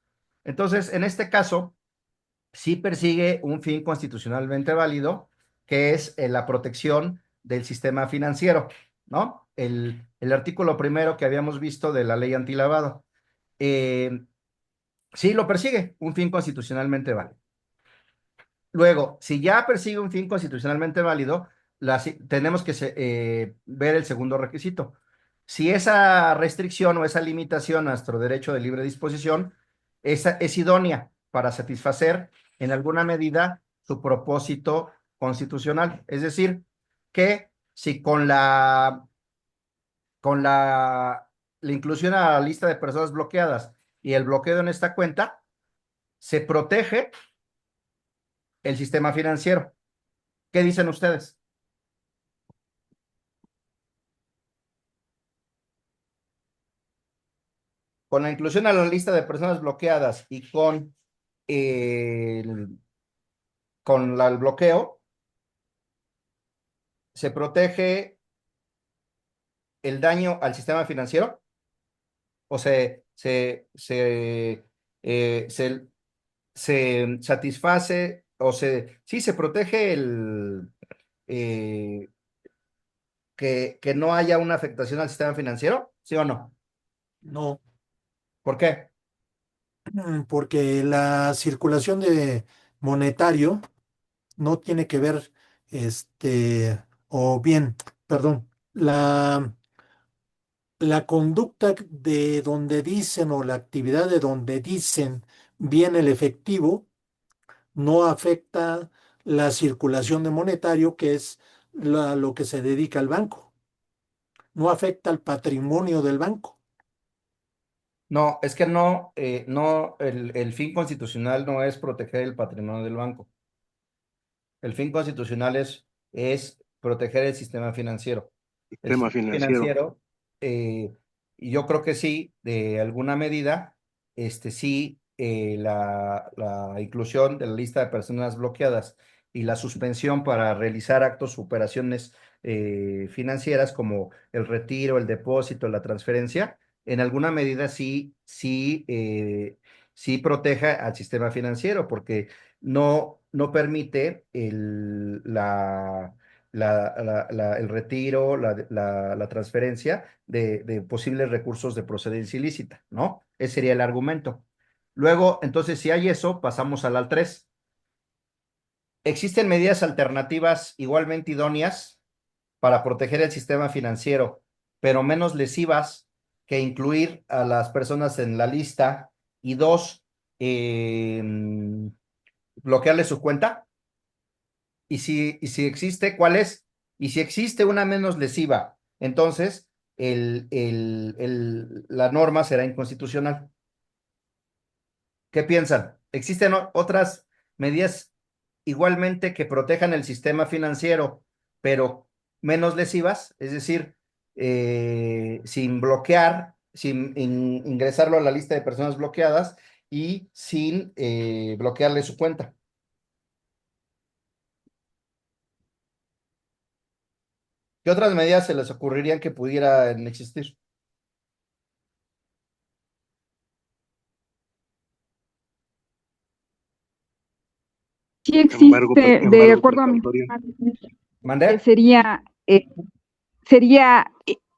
Entonces, en este caso, sí persigue un fin constitucionalmente válido, que es la protección del sistema financiero, ¿no? El artículo primero que habíamos visto de la ley antilavado. Eh, sí lo persigue, un fin constitucionalmente válido. Luego, si ya persigue un fin constitucionalmente válido, tenemos que ver el segundo requisito. Si esa restricción o esa limitación a nuestro derecho de libre disposición es idónea para satisfacer en alguna medida su propósito constitucional. Es decir, que si con la inclusión a la lista de personas bloqueadas y el bloqueo en esta cuenta, se protege el sistema financiero. ¿Qué dicen ustedes? Con la inclusión a la lista de personas bloqueadas y el bloqueo, se protege el daño al sistema financiero o se satisface sí, se protege eh, que no haya una afectación al sistema financiero, ¿sí o no? No, ¿Por qué? porque la circulación de monetario no tiene que ver, o bien, perdón, la conducta de donde dicen o la actividad de donde dicen viene el efectivo no afecta la circulación de monetario, que es lo que se dedica al banco. No afecta al patrimonio del banco. No, es que no, el fin constitucional no es proteger el patrimonio del banco. El fin constitucional es proteger el sistema financiero. El Sistema sistema financiero. financiero, y yo creo que sí, de alguna medida, sí, la inclusión de la lista de personas bloqueadas y la suspensión para realizar actos o operaciones financieras como el retiro, el depósito, la transferencia, en alguna medida sí proteja al sistema financiero, porque no permite el retiro, la transferencia de posibles recursos de procedencia ilícita, ¿no? Ese sería el argumento. Luego, entonces, si hay eso, pasamos al 3. ¿Existen medidas alternativas igualmente idóneas para proteger el sistema financiero, pero menos lesivas que incluir a las personas en la lista? Y 2, bloquearle su cuenta. Y si existe, ¿cuál es? Y si existe una menos lesiva, entonces la norma será inconstitucional. ¿Qué piensan? ¿Existen otras medidas igualmente que protejan el sistema financiero, pero menos lesivas? Es decir, sin bloquear, sin ingresarlo a la lista de personas bloqueadas y sin bloquearle su cuenta. ¿Qué otras medidas se les ocurrirían que pudieran existir? Sí existe, de Embargo acuerdo a mi precautorio. que ¿Mandé? sería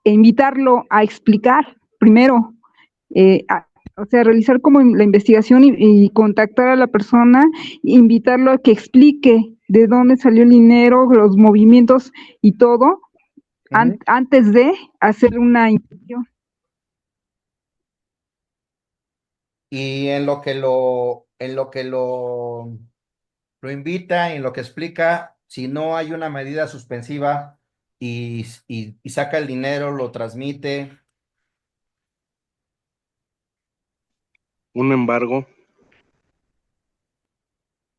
invitarlo a explicar primero, o sea, realizar como la investigación y contactar a la persona, invitarlo a que explique de dónde salió el dinero, los movimientos y todo, antes de hacer una inversión. Y en lo que lo invita, en lo que explica, si no hay una medida suspensiva y saca el dinero, lo transmite. Un embargo.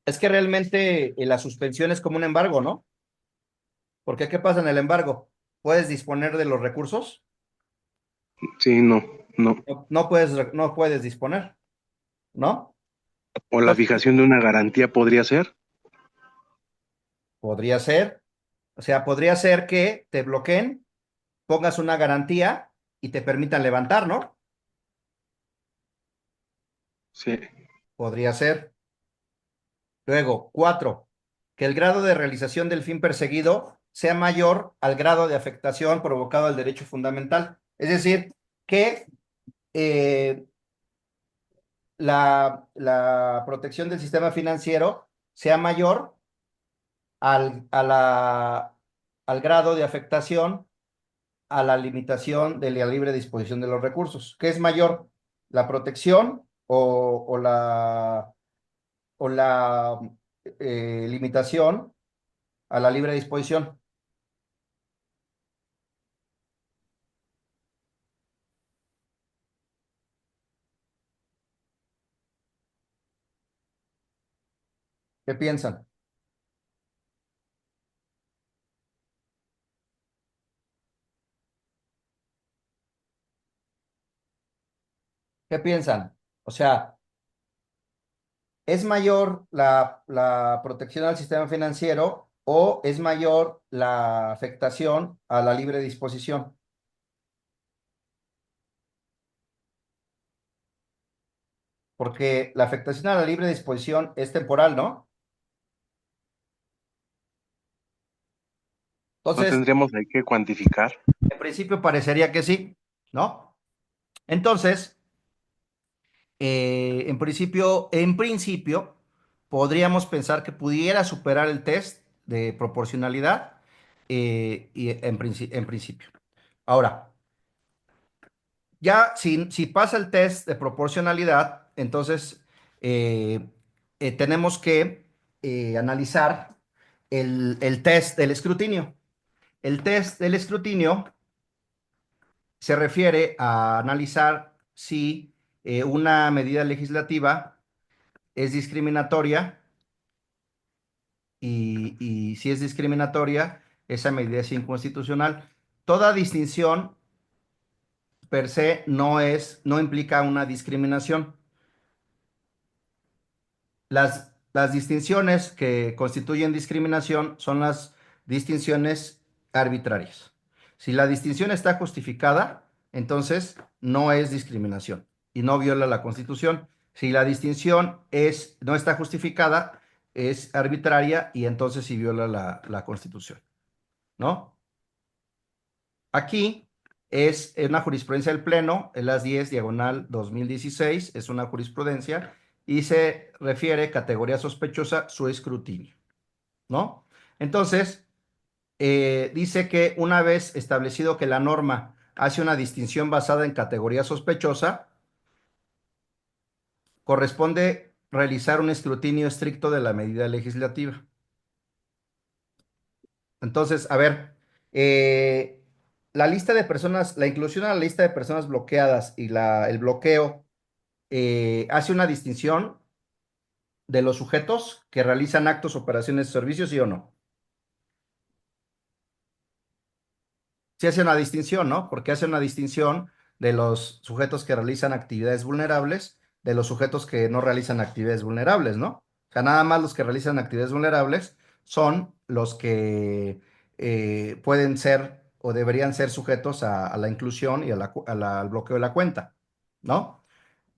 Es que realmente la suspensión es como un embargo, ¿no? Porque ¿qué pasa en el embargo? ¿Puedes disponer de los recursos? Sí, no, no. No puedes disponer, ¿no? O la Entonces, fijación de una garantía podría ser. podría ser, o sea, podría ser que te bloqueen, pongas una garantía y te permitan levantar, ¿no? Sí. Podría ser. Luego, cuatro, que el grado de realización del fin perseguido sea mayor al grado de afectación provocado al derecho fundamental. Es decir, que eh, la protección del sistema financiero sea mayor al grado de afectación a la limitación de la libre disposición de los recursos. ¿Qué es mayor? ¿La protección o la limitación a la libre disposición? ¿Qué piensan? ¿Qué piensan? O sea, ¿es mayor la protección al sistema financiero o es mayor la afectación a la libre disposición? Porque la afectación a la libre disposición es temporal, ¿no? No Entonces, tendríamos ahí que cuantificar. en principio parecería que sí, ¿no? Entonces, en principio, podríamos pensar que pudiera superar el test de proporcionalidad y en principio. Ahora, ya si pasa el test de proporcionalidad, entonces eh, tenemos que analizar el test del escrutinio. El test del escrutinio se refiere a analizar si una medida legislativa es discriminatoria y si es discriminatoria, esa medida es inconstitucional. Toda distinción per se no implica una discriminación. Las distinciones que constituyen discriminación son las distinciones arbitrarias. Si la distinción está justificada, entonces no es discriminación y no viola la Constitución. Si la distinción no está justificada, es arbitraria y entonces sí viola la Constitución, ¿no? Aquí es una jurisprudencia del Pleno, es las 10 diagonal 2016, es una jurisprudencia y se refiere categoría sospechosa su escrutinio, ¿no? Entonces, dice que una vez establecido que la norma hace una distinción basada en categoría sospechosa, corresponde realizar un escrutinio estricto de la medida legislativa. Entonces, a ver, eh, la lista de personas, la inclusión a la lista de personas bloqueadas y el bloqueo hace una distinción de los sujetos que realizan actos, operaciones, servicios, ¿sí o no? Sí hace una distinción, ¿no? Porque hace una distinción de los sujetos que realizan actividades vulnerables de los sujetos que no realizan actividades vulnerables, ¿no? O sea, nada más los que realizan actividades vulnerables son los que pueden ser o deberían ser sujetos a la inclusión y al bloqueo de la cuenta, ¿no?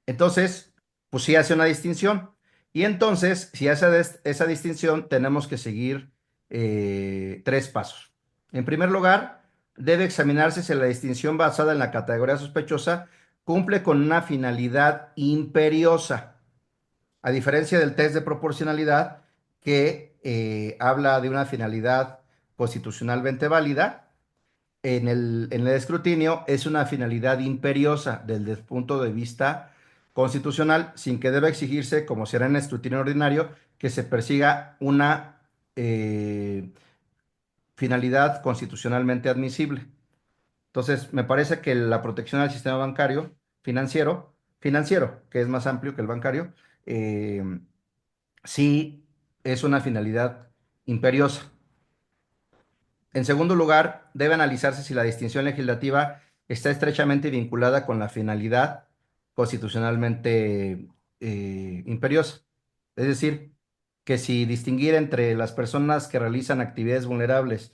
Entonces, pues sí hace una distinción. Y entonces, si hace esa distinción, tenemos que seguir tres pasos. En primer lugar, debe examinarse si la distinción basada en la categoría sospechosa cumple con una finalidad imperiosa, a diferencia del test de proporcionalidad que habla de una finalidad constitucionalmente válida. En el escrutinio es una finalidad imperiosa desde el punto de vista constitucional, sin que deba exigirse, como será en el escrutinio ordinario, que se persiga una eh, finalidad constitucionalmente admisible. Entonces, me parece que la protección al sistema bancario, financiero, que es más amplio que el bancario, sí es una finalidad imperiosa. En segundo lugar, debe analizarse si la distinción legislativa está estrechamente vinculada con la finalidad constitucionalmente imperiosa. Es decir, que si distinguir entre las personas que realizan actividades vulnerables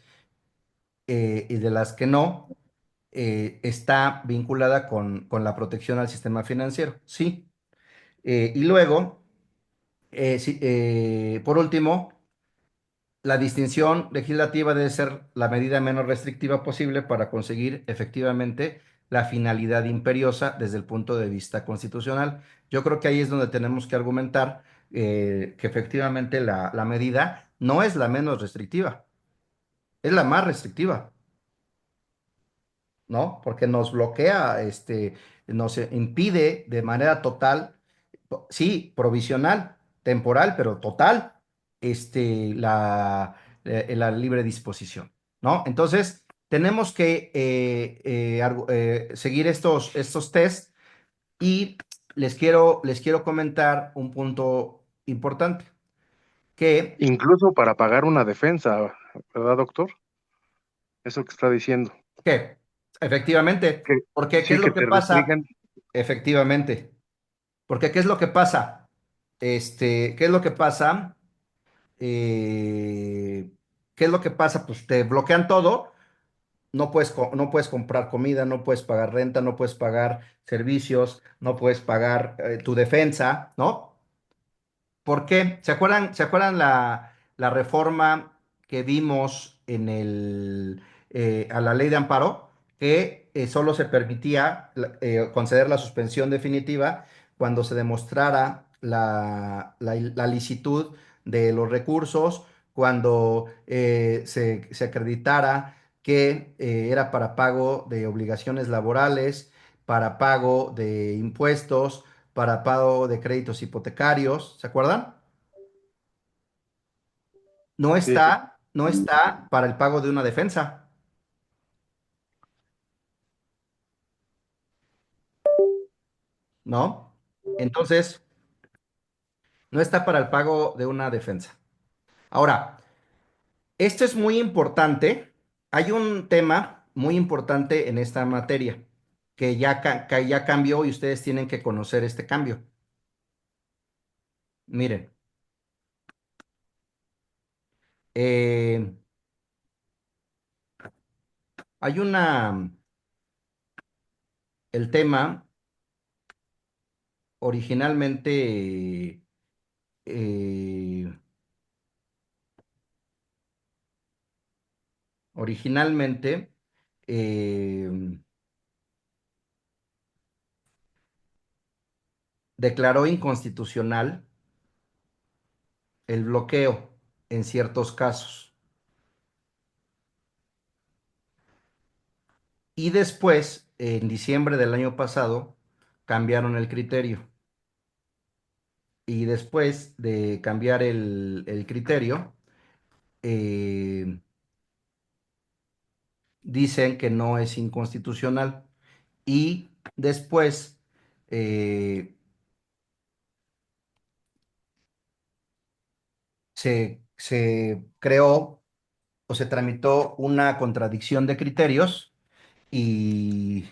y de las que no, está vinculada con la protección al sistema financiero. Sí. Y luego, por último, la distinción legislativa debe ser la medida menos restrictiva posible para conseguir efectivamente la finalidad imperiosa desde el punto de vista constitucional. Yo creo que ahí es donde tenemos que argumentar que efectivamente la medida no es la menos restrictiva, es la más restrictiva, ¿no? Porque nos bloquea, nos impide de manera total, sí, provisional, temporal, pero total, la libre disposición, ¿no? Entonces, tenemos que seguir estos test y les quiero comentar un punto importante, que, Incluso para pagar una defensa, ¿verdad, doctor? Eso que está diciendo. que efectivamente, Que porque ¿qué sí, es que lo que te pasa? restringen. Efectivamente. Porque ¿qué es lo que pasa? ¿Qué es lo que pasa? Eh, ¿Qué es lo que pasa? Pues te bloquean todo, no puedes comprar comida, no puedes pagar renta, no puedes pagar servicios, no puedes pagar tu defensa, ¿no? ¿Por qué? ¿Se acuerdan la reforma que vimos a la ley de amparo? Que solo se permitía conceder la suspensión definitiva cuando se demostrara la licitud de los recursos, cuando se acreditara que era para pago de obligaciones laborales, para pago de impuestos, para pago de créditos hipotecarios, ¿se acuerdan? No Sí, está para el pago de una defensa, ¿no? Entonces, no está para el pago de una defensa. Ahora, esto es muy importante. Hay un tema muy importante en esta materia que ya cambió y ustedes tienen que conocer este cambio. Miren, eh, hay el tema originalmente, eh, originalmente, eh, declaró inconstitucional el bloqueo en ciertos casos. Y después, en diciembre del año pasado, cambiaron el criterio. Y después de cambiar el criterio, eh, dicen que no es inconstitucional. Y después eh, se creó o se tramitó una contradicción de criterios y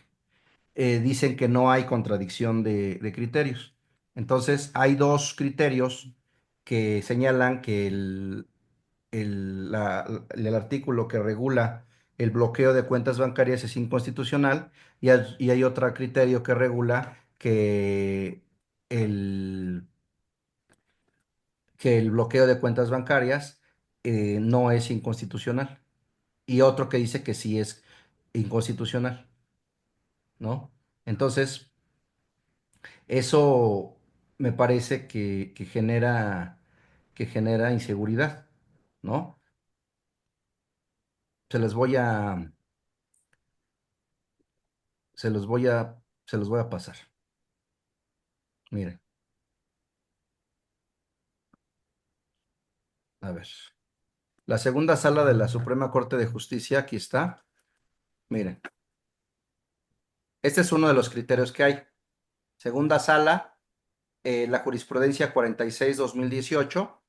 dicen que no hay contradicción de criterios. Entonces, hay dos criterios que señalan que el artículo que regula el bloqueo de cuentas bancarias es inconstitucional y hay otro criterio que regula el, que el bloqueo de cuentas bancarias no es inconstitucional y otro que dice que sí es inconstitucional, ¿no? Entonces, eso me parece que genera inseguridad, ¿no? Se les voy a, se los voy a, se los voy a pasar. Miren, a ver. La segunda sala de la Suprema Corte de Justicia, aquí está. Miren, este es uno de los criterios que hay. Segunda sala, la jurisprudencia 46-2018,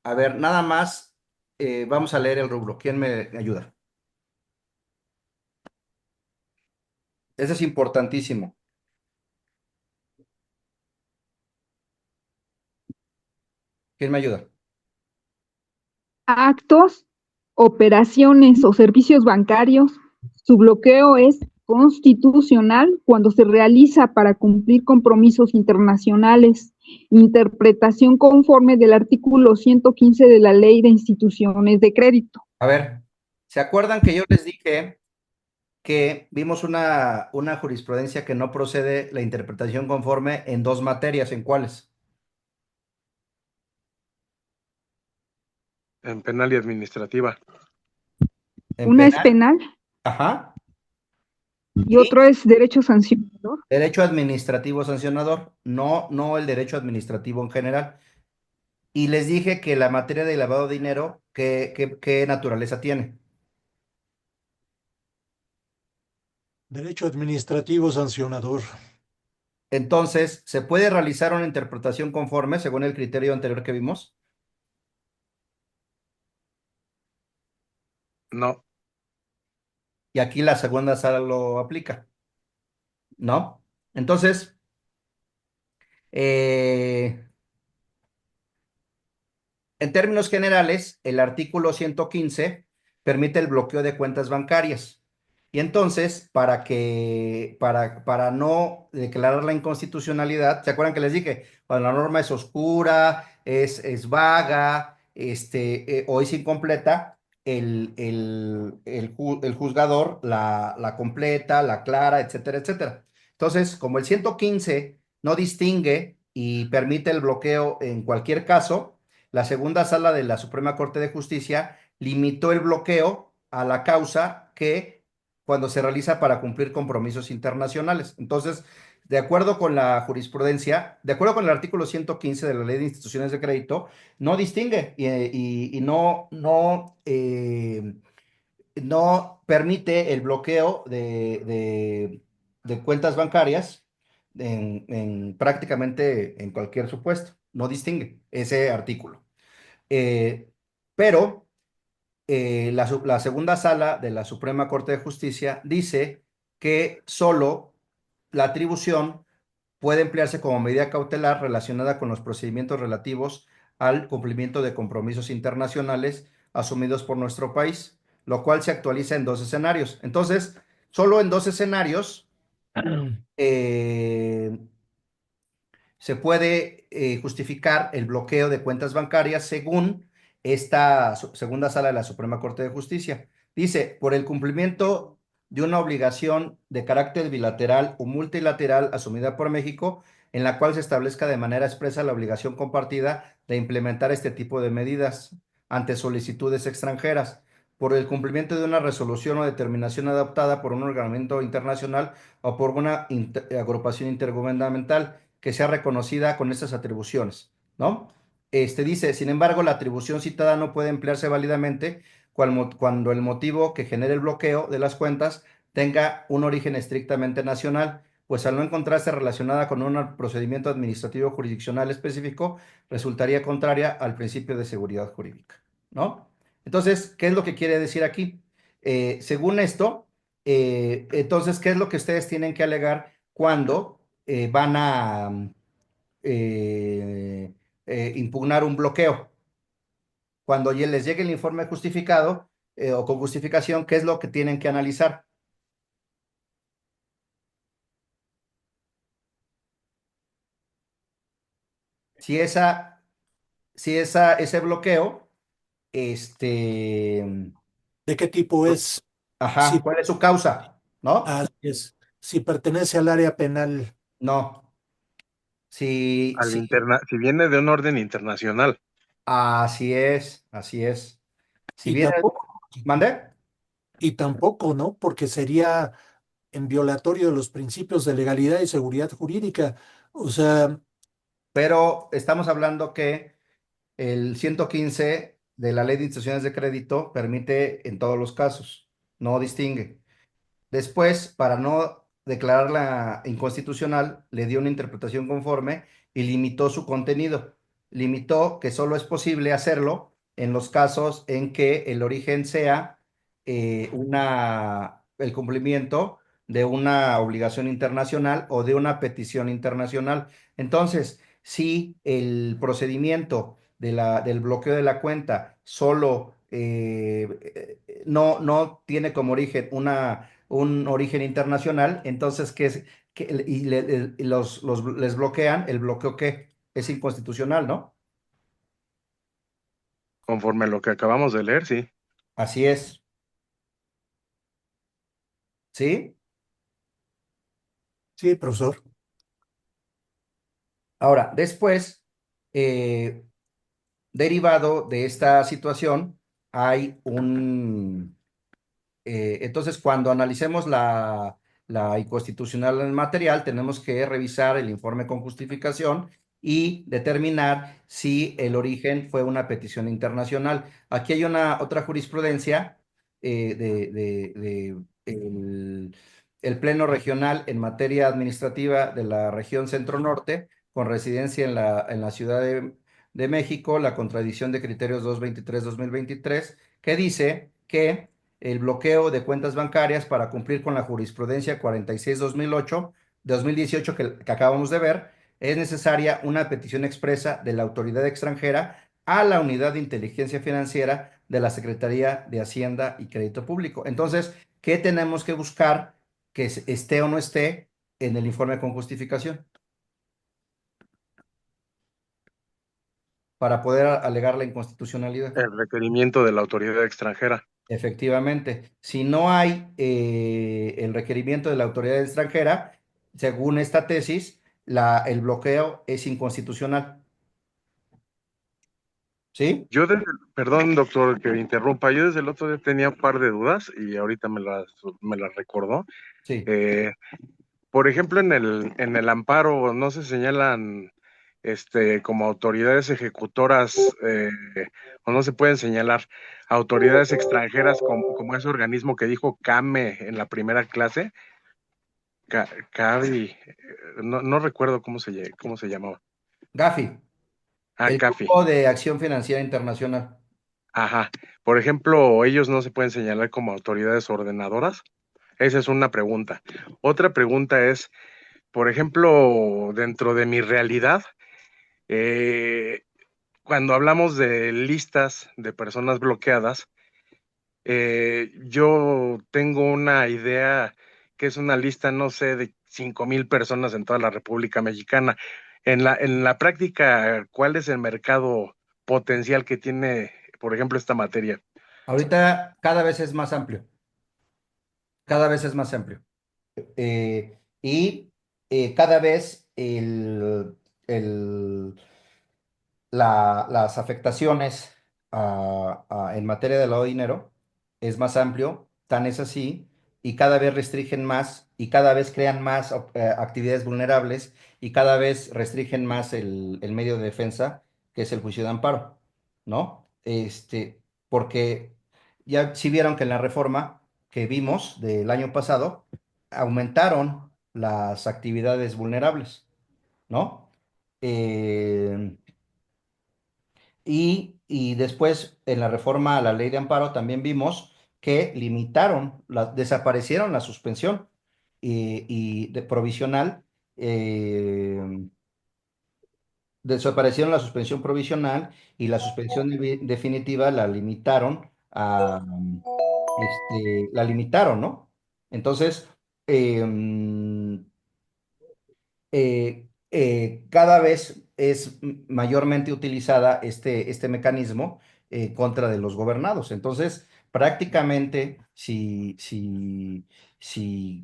A ver, nada más, vamos a leer el rubro. ¿Quién me ayuda? Ese es importantísimo. ¿Quién me ayuda? Actos, operaciones o servicios bancarios. Su bloqueo es constitucional cuando se realiza para cumplir compromisos internacionales. Interpretación conforme del artículo 115 de la Ley de Instituciones de Crédito. A ver, ¿se acuerdan que yo les dije que vimos una jurisprudencia que no procede la interpretación conforme en dos materias? ¿En cuáles? En penal y administrativa. En Una es penal, penal ajá, y y otro es derecho sancionador. derecho administrativo sancionador, no el derecho administrativo en general. Y les dije que la materia de lavado de dinero, ¿qué naturaleza tiene? Derecho administrativo sancionador. Entonces, ¿se puede realizar una interpretación conforme según el criterio anterior que vimos? No, Y aquí la segunda sala lo aplica, ¿no? Entonces, eh, en términos generales, el artículo 115 permite el bloqueo de cuentas bancarias. Y entonces, para no declarar la inconstitucionalidad, ¿se acuerdan que les dije? Cuando la norma es oscura, es vaga, o es incompleta, el juzgador la completa, la aclara, etcétera, etcétera. Entonces, como el 115 no distingue y permite el bloqueo en cualquier caso, la segunda sala de la Suprema Corte de Justicia limitó el bloqueo a la causa que cuando se realiza para cumplir compromisos internacionales. Entonces, de acuerdo con la jurisprudencia, de acuerdo con el artículo 115 de la Ley de Instituciones de Crédito, no distingue y no permite el bloqueo de cuentas bancarias prácticamente en cualquier supuesto. No distingue ese artículo. Eh, pero la segunda sala de la Suprema Corte de Justicia dice que solo la atribución puede emplearse como medida cautelar relacionada con los procedimientos relativos al cumplimiento de compromisos internacionales asumidos por nuestro país, lo cual se actualiza en dos escenarios. Entonces, solo en dos escenarios eh, se puede justificar el bloqueo de cuentas bancarias según esta segunda sala de la Suprema Corte de Justicia. Dice, por el cumplimiento de una obligación de carácter bilateral o multilateral asumida por México, en la cual se establezca de manera expresa la obligación compartida de implementar este tipo de medidas ante solicitudes extranjeras, por el cumplimiento de una resolución o determinación adoptada por un organismo internacional o por una agrupación intergubernamental que sea reconocida con estas atribuciones, ¿no? Dice, sin embargo, la atribución citada no puede emplearse válidamente cuando el motivo que genere el bloqueo de las cuentas tenga un origen estrictamente nacional, pues al no encontrarse relacionada con un procedimiento administrativo jurisdiccional específico, resultaría contraria al principio de seguridad jurídica, ¿no? Entonces, ¿qué es lo que quiere decir aquí? Según esto, entonces, ¿qué es lo que ustedes tienen que alegar cuando van a eh, impugnar un bloqueo? Cuando les llegue el informe justificado o con justificación, ¿qué es lo que tienen que analizar? Si esa, ese bloqueo, este, ¿De qué tipo es? ajá, Si, ¿cuál es su causa? ¿No? así es. Si pertenece al área penal. No. Si, al si, si viene de un orden internacional. así es, así es. Si Y viene, tampoco, ¿mande? y tampoco, ¿no? Porque sería en violatorio de los principios de legalidad y seguridad jurídica. O sea, Pero estamos hablando que el 115 de la Ley de Instituciones de Crédito permite en todos los casos, no distingue. Después, para no declararla inconstitucional, le dio una interpretación conforme y limitó su contenido. limitó que solo es posible hacerlo en los casos en que el origen sea el cumplimiento de una obligación internacional o de una petición internacional. Entonces, si el procedimiento del bloqueo de la cuenta solo no tiene como origen un origen internacional, entonces, ¿qué es? Y les bloquean, ¿el bloqueo qué? Es inconstitucional, ¿no? Conforme a lo que acabamos de leer, sí. Así es, ¿sí? Sí, profesor. Ahora, después, eh, derivado de esta situación, hay entonces, cuando analicemos la inconstitucional en material, tenemos que revisar el informe con justificación y determinar si el origen fue una petición internacional. Aquí hay una otra jurisprudencia el Pleno Regional en materia administrativa de la región Centro-Norte, con residencia en la Ciudad de México, la contradicción de criterios 223-2023, que dice que el bloqueo de cuentas bancarias para cumplir con la jurisprudencia 46-2008, que acabamos de ver, es necesaria una petición expresa de la autoridad extranjera a la Unidad de Inteligencia Financiera de la Secretaría de Hacienda y Crédito Público. Entonces, ¿qué tenemos que buscar que esté o no esté en el informe con justificación para poder alegar la inconstitucionalidad? El requerimiento de la autoridad extranjera. Efectivamente, si no hay el requerimiento de la autoridad extranjera, según esta tesis, el bloqueo es inconstitucional. ¿Sí? Perdón, doctor, que interrumpa, yo desde el otro día tenía un par de dudas y ahorita me las recordó. Sí. Eh, por ejemplo, en el amparo no se señalan como autoridades ejecutoras o no se pueden señalar autoridades extranjeras como ese organismo que dijo CAME en la primera clase, CAVI, no recuerdo cómo se llamaba. Gafi, Ah, el CAFI. Grupo de Acción Financiera Internacional. Ajá. Por ejemplo, ellos no se pueden señalar como autoridades ordenadoras. Esa es una pregunta. Otra pregunta es, por ejemplo, dentro de mi realidad, eh, cuando hablamos de listas de personas bloqueadas, yo tengo una idea que es una lista, no sé, de 5,000 personas en toda la República Mexicana. En la práctica, ¿cuál es el mercado potencial que tiene, por ejemplo, esta materia? Ahorita cada vez es más amplio, cada vez es más amplio. Y cada vez las afectaciones en materia de lavado de dinero es más amplio, tan es así, y cada vez restringen más y cada vez crean más actividades vulnerables y cada vez restringen más el medio de defensa, que es el juicio de amparo, ¿no? Porque ya si vieron que en la reforma que vimos del año pasado, aumentaron las actividades vulnerables, ¿no? Eh, y después, en la reforma a la ley de amparo, también vimos que desaparecieron la suspensión y de provisional, eh, desaparecieron la suspensión provisional y la suspensión definitiva la limitaron ¿no? Entonces, em, cada vez es mayormente utilizada este mecanismo contra de los gobernados. Entonces, prácticamente, si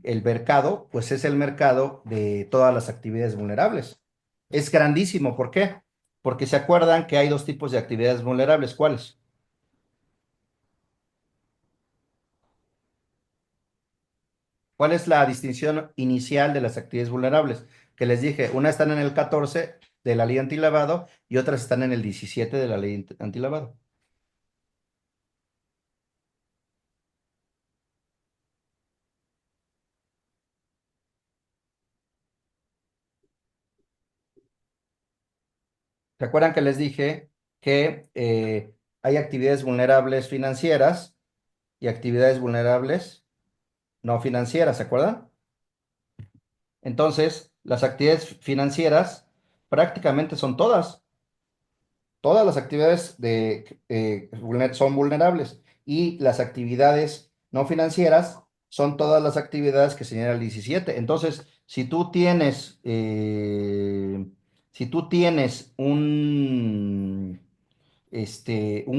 el mercado, pues es el mercado de todas las actividades vulnerables. Es grandísimo. ¿Por qué? Porque se acuerdan que hay dos tipos de actividades vulnerables. ¿Cuáles? ¿Cuál es la distinción inicial de las actividades vulnerables? Que les dije, una están en el 14 de la ley antilavado y otras están en el 17 de la ley antilavado. ¿Se acuerdan que les dije que hay actividades vulnerables financieras y actividades vulnerables no financieras? ¿Se acuerdan? Entonces, las actividades financieras prácticamente son todas. Todas las actividades son vulnerables y las actividades no financieras son todas las actividades que señala el 17. Entonces, si tú tienes un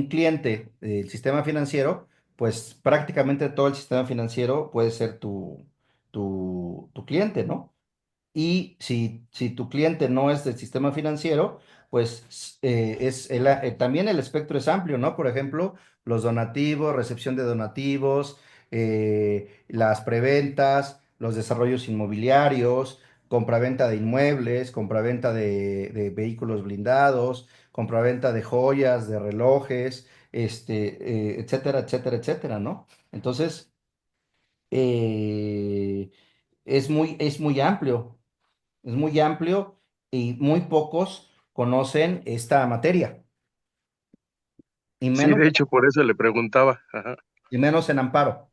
cliente del sistema financiero, pues prácticamente todo el sistema financiero puede ser tu cliente, ¿no? Y si tu cliente no es del sistema financiero, pues también el espectro es amplio, ¿no? Por ejemplo, los donativos, recepción de donativos, las preventas, los desarrollos inmobiliarios, compraventa de inmuebles, compraventa de vehículos blindados, compraventa de joyas, de relojes, etcétera, etcétera, etcétera, ¿no? Entonces, eh, es muy amplio. Es muy amplio y muy pocos conocen esta materia, y Sí, menos, de hecho, por eso le preguntaba. Ajá, y menos en amparo,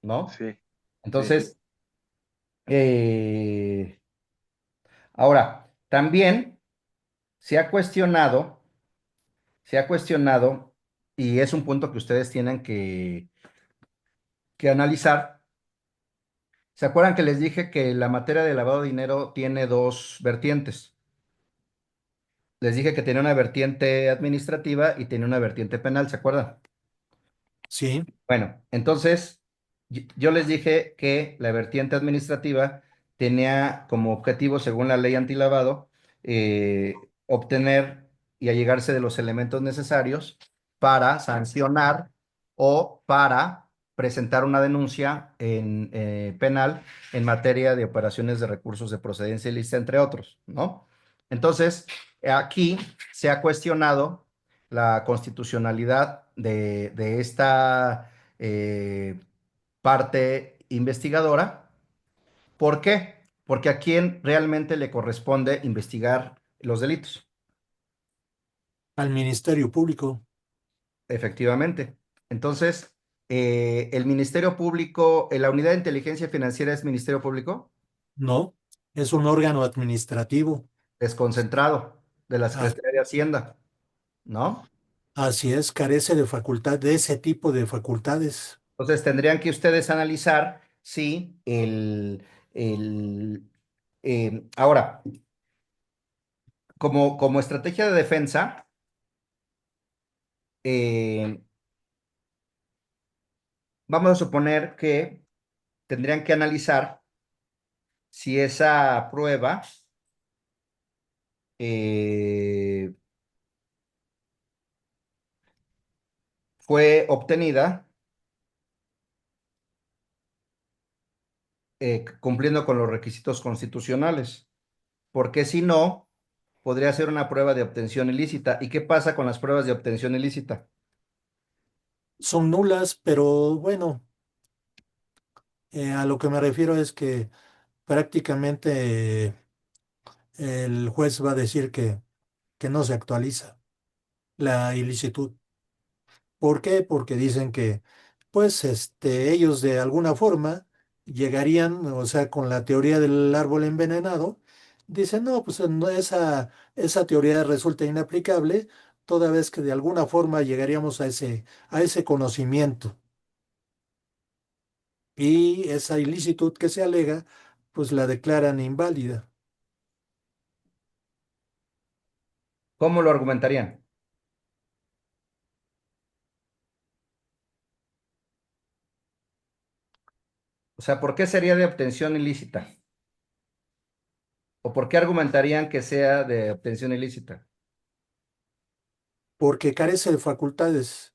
¿no? sí, sí. Entonces, eh, ahora, también se ha cuestionado, se ha cuestionado, y es un punto que ustedes tienen que analizar. ¿Se acuerdan que les dije que la materia de lavado de dinero tiene dos vertientes? Les dije que tenía una vertiente administrativa y tenía una vertiente penal, ¿se acuerdan? Sí, Bueno, entonces yo les dije que la vertiente administrativa tenía como objetivo, según la ley antilavado, obtener y allegarse de los elementos necesarios para sancionar o para presentar una denuncia penal en materia de operaciones de recursos de procedencia ilícita, entre otros, ¿no? Entonces, aquí se ha cuestionado la constitucionalidad de esta eh, parte investigadora. ¿Por qué? Porque a quién realmente le corresponde investigar los delitos, al Ministerio Público. efectivamente. Entonces, el Ministerio Público, la Unidad de Inteligencia Financiera es Ministerio Público No, es un órgano administrativo. desconcentrado de la A- Secretaría de Hacienda, ¿no? Así es, carece de facultad, de ese tipo de facultades. Entonces, tendrían que ustedes analizar si el, ahora, como estrategia de defensa, eh, vamos a suponer que tendrían que analizar si esa prueba eh, fue obtenida cumpliendo con los requisitos constitucionales, porque si no, podría ser una prueba de obtención ilícita. ¿Y qué pasa con las pruebas de obtención ilícita? Son nulas, pero bueno, a lo que me refiero es que prácticamente el juez va a decir que no se actualiza la ilicitud. ¿Por qué? Porque dicen que, pues, ellos de alguna forma llegarían, o sea, con la teoría del árbol envenenado, dicen, no, pues esa teoría resulta inaplicable, toda vez que de alguna forma llegaríamos a ese conocimiento. Y esa ilicitud que se alega, pues la declaran inválida. ¿Cómo lo argumentarían? O sea, ¿por qué sería de obtención ilícita? ¿O por qué argumentarían que sea de obtención ilícita? Porque carece de facultades,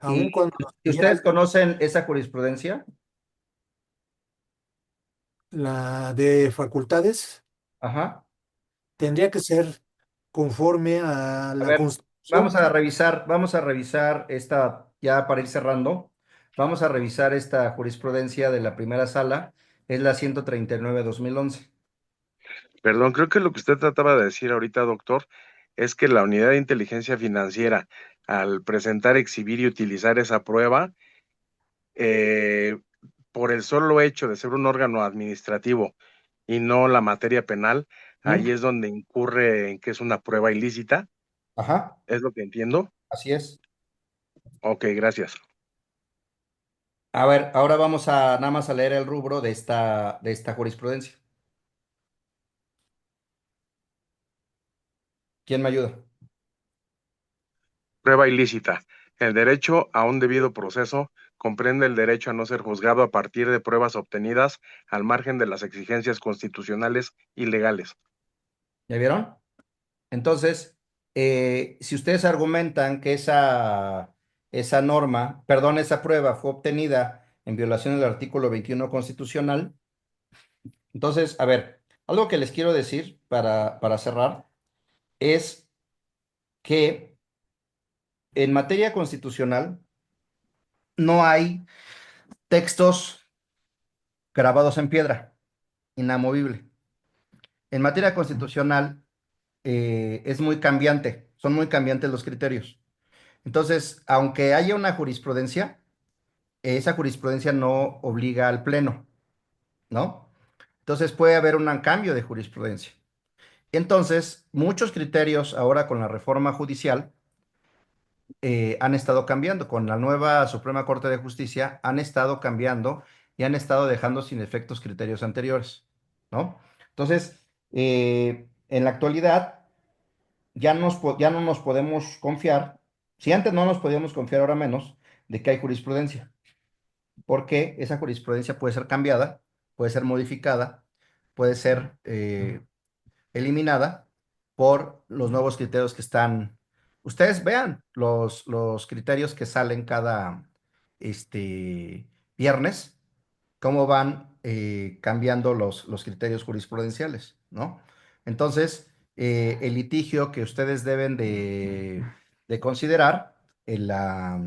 Y aun cuando nos si pidieran ustedes conocen esa jurisprudencia, la de facultades. ajá. Tendría que ser conforme a A la ver, vamos Constitución. a revisar esta, ya para ir cerrando, vamos a revisar esta jurisprudencia de la primera sala, es la 139/2011. Perdón, creo que lo que usted trataba de decir ahorita, doctor, es que la unidad de inteligencia financiera, al presentar, exhibir y utilizar esa prueba, eh, por el solo hecho de ser un órgano administrativo y no la materia penal, ahí ¿Mm? es donde incurre en que es una prueba ilícita, Ajá, es lo que entiendo. así es. Ok, gracias. A ver, ahora vamos a nada más a leer el rubro de esta jurisprudencia. ¿Quién me ayuda? Prueba ilícita. El derecho a un debido proceso comprende el derecho a no ser juzgado a partir de pruebas obtenidas al margen de las exigencias constitucionales y legales. ¿Ya vieron? Entonces, si ustedes argumentan que esa norma, perdón, esa prueba fue obtenida en violación del artículo 21 constitucional, entonces, a ver, algo que les quiero decir para cerrar es que en materia constitucional no hay textos grabados en piedra, inamovible. En materia constitucional es muy cambiante, son muy cambiantes los criterios. Entonces, aunque haya una jurisprudencia, esa jurisprudencia no obliga al pleno, ¿no? Entonces puede haber un cambio de jurisprudencia. Entonces, muchos criterios ahora con la reforma judicial han estado cambiando. Con la nueva Suprema Corte de Justicia han estado cambiando y han estado dejando sin efectos criterios anteriores, ¿no? Entonces, en la actualidad ya no nos podemos confiar, si antes no nos podíamos confiar, ahora menos, de que hay jurisprudencia, porque esa jurisprudencia puede ser cambiada, puede ser modificada, puede ser eliminada por los nuevos criterios que están. Ustedes vean los criterios que salen cada viernes, cómo van cambiando los criterios jurisprudenciales, ¿no? Entonces, el litigio que ustedes deben de considerar en la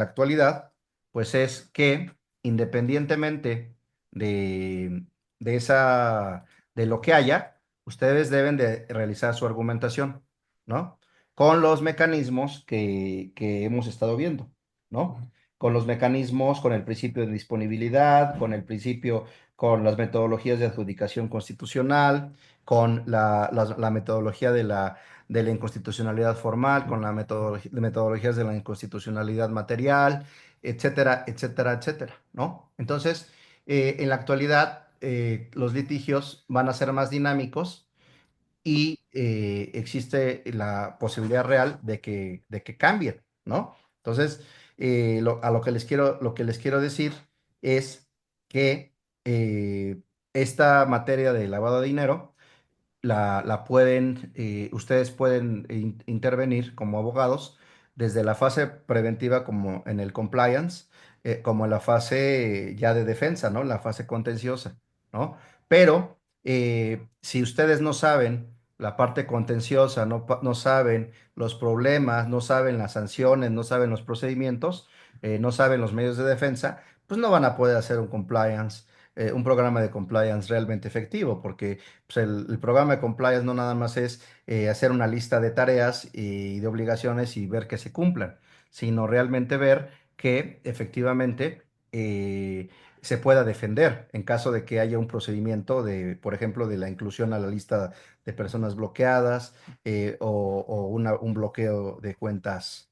actualidad, pues es que independientemente de, de esa, de lo que haya, ustedes deben de realizar su argumentación, ¿no? Con los mecanismos que hemos estado viendo, ¿no? Con los mecanismos, con el principio de disponibilidad, con las metodologías de adjudicación constitucional, con la metodología de la inconstitucionalidad formal, con metodologías de la inconstitucionalidad material, etcétera, etcétera, etcétera, ¿no? Entonces, en la actualidad, los litigios van a ser más dinámicos y existe la posibilidad real de que cambien, ¿no? Entonces, lo que les quiero decir es que esta materia de lavado de dinero ustedes pueden intervenir como abogados desde la fase preventiva como en el compliance, como en la fase ya de defensa, ¿no? La fase contenciosa, ¿no? Pero si ustedes no saben la parte contenciosa, no saben los problemas, no saben las sanciones, no saben los procedimientos, no saben los medios de defensa, pues no van a poder hacer un programa de compliance realmente efectivo, porque pues el programa de compliance no nada más es hacer una lista de tareas y de obligaciones y ver que se cumplan, sino realmente ver que efectivamente se pueda defender en caso de que haya un procedimiento por ejemplo, de la inclusión a la lista de personas bloqueadas o un bloqueo de cuentas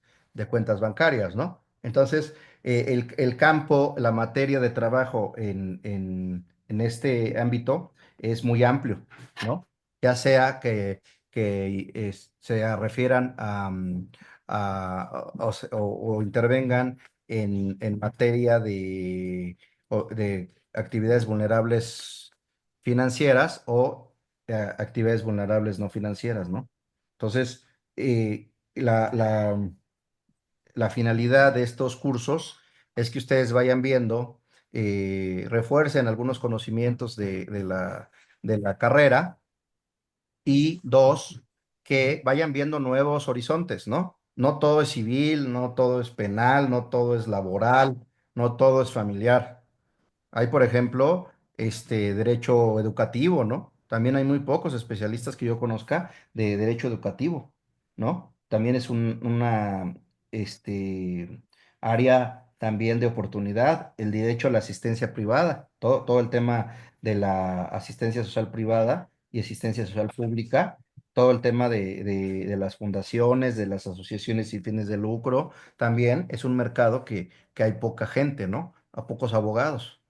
bancarias, ¿no? Entonces, el campo, la materia de trabajo en este ámbito es muy amplio, ¿no? Ya sea que se refieran o intervengan en materia de actividades vulnerables financieras o actividades vulnerables no financieras, ¿no? Entonces, la finalidad de estos cursos es que ustedes vayan viendo, refuercen algunos conocimientos de la carrera y dos, que vayan viendo nuevos horizontes, ¿no? No todo es civil, no todo es penal, no todo es laboral, no todo es familiar. Hay, por ejemplo, derecho educativo, ¿no? También hay muy pocos especialistas que yo conozca de derecho educativo, ¿no? También es una, este, área también de oportunidad, el derecho a la asistencia privada, todo el tema de la asistencia social privada y asistencia social pública, todo el tema de las fundaciones, de las asociaciones sin fines de lucro, también es un mercado que hay poca gente, ¿no? A pocos abogados.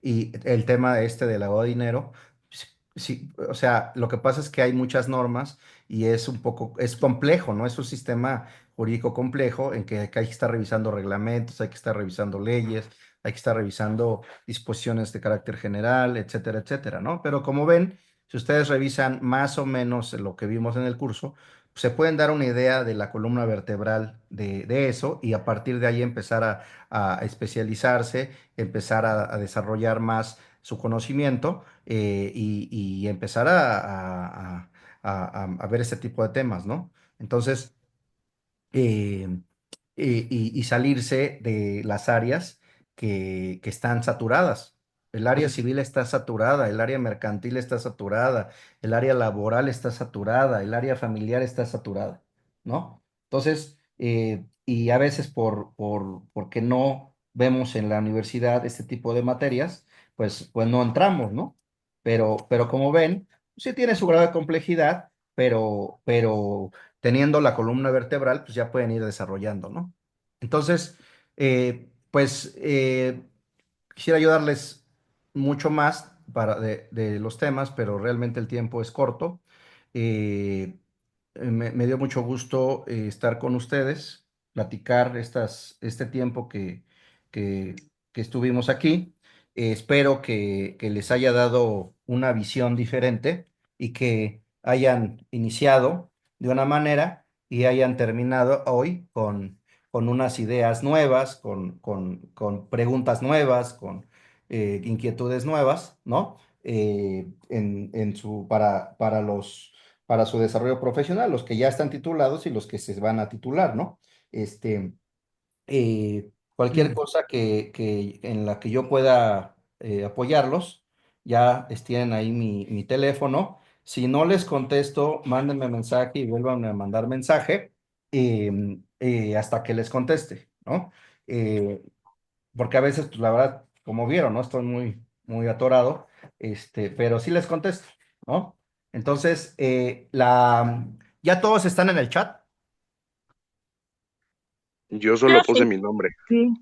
Y el tema del lavado de dinero, sí, sí, o sea, lo que pasa es que hay muchas normas y es un poco, es complejo, ¿no? Es un sistema jurídico complejo en que hay que estar revisando reglamentos, hay que estar revisando leyes, hay que estar revisando disposiciones de carácter general, etcétera, etcétera, ¿no? Pero como ven, si ustedes revisan más o menos lo que vimos en el curso, se pueden dar una idea de la columna vertebral de eso y a partir de ahí empezar a especializarse, empezar a desarrollar más su conocimiento, y empezar a ver este tipo de temas, ¿no? Entonces, eh, y salirse de las áreas que están saturadas. El área civil está saturada, el área mercantil está saturada, el área laboral está saturada, el área familiar está saturada, ¿no? Entonces, y a veces porque no vemos en la universidad este tipo de materias, pues no entramos, ¿no? Pero como ven, sí tiene su grado de complejidad, pero teniendo la columna vertebral, pues ya pueden ir desarrollando, ¿no? Entonces, pues quisiera ayudarles mucho más de los temas, pero realmente el tiempo es corto. Eh, me dio mucho gusto estar con ustedes, platicar este tiempo que, que estuvimos aquí. Espero que les haya dado una visión diferente y que hayan iniciado de una manera y hayan terminado hoy con unas ideas nuevas, con preguntas nuevas, con inquietudes nuevas, ¿no? Para su desarrollo profesional, los que ya están titulados y los que se van a titular, ¿no? Este, Cualquier cosa en la que yo pueda apoyarlos, ya tienen ahí mi teléfono. Si no les contesto, mándenme mensaje y vuelvan a mandar mensaje, hasta que les conteste, ¿no? Eh, Porque a veces, pues la verdad, como vieron, ¿no? Estoy muy atorado, pero sí les contesto, ¿no? Entonces, ya todos están en el chat. Yo Yo solo puse sí. mi nombre. Sí.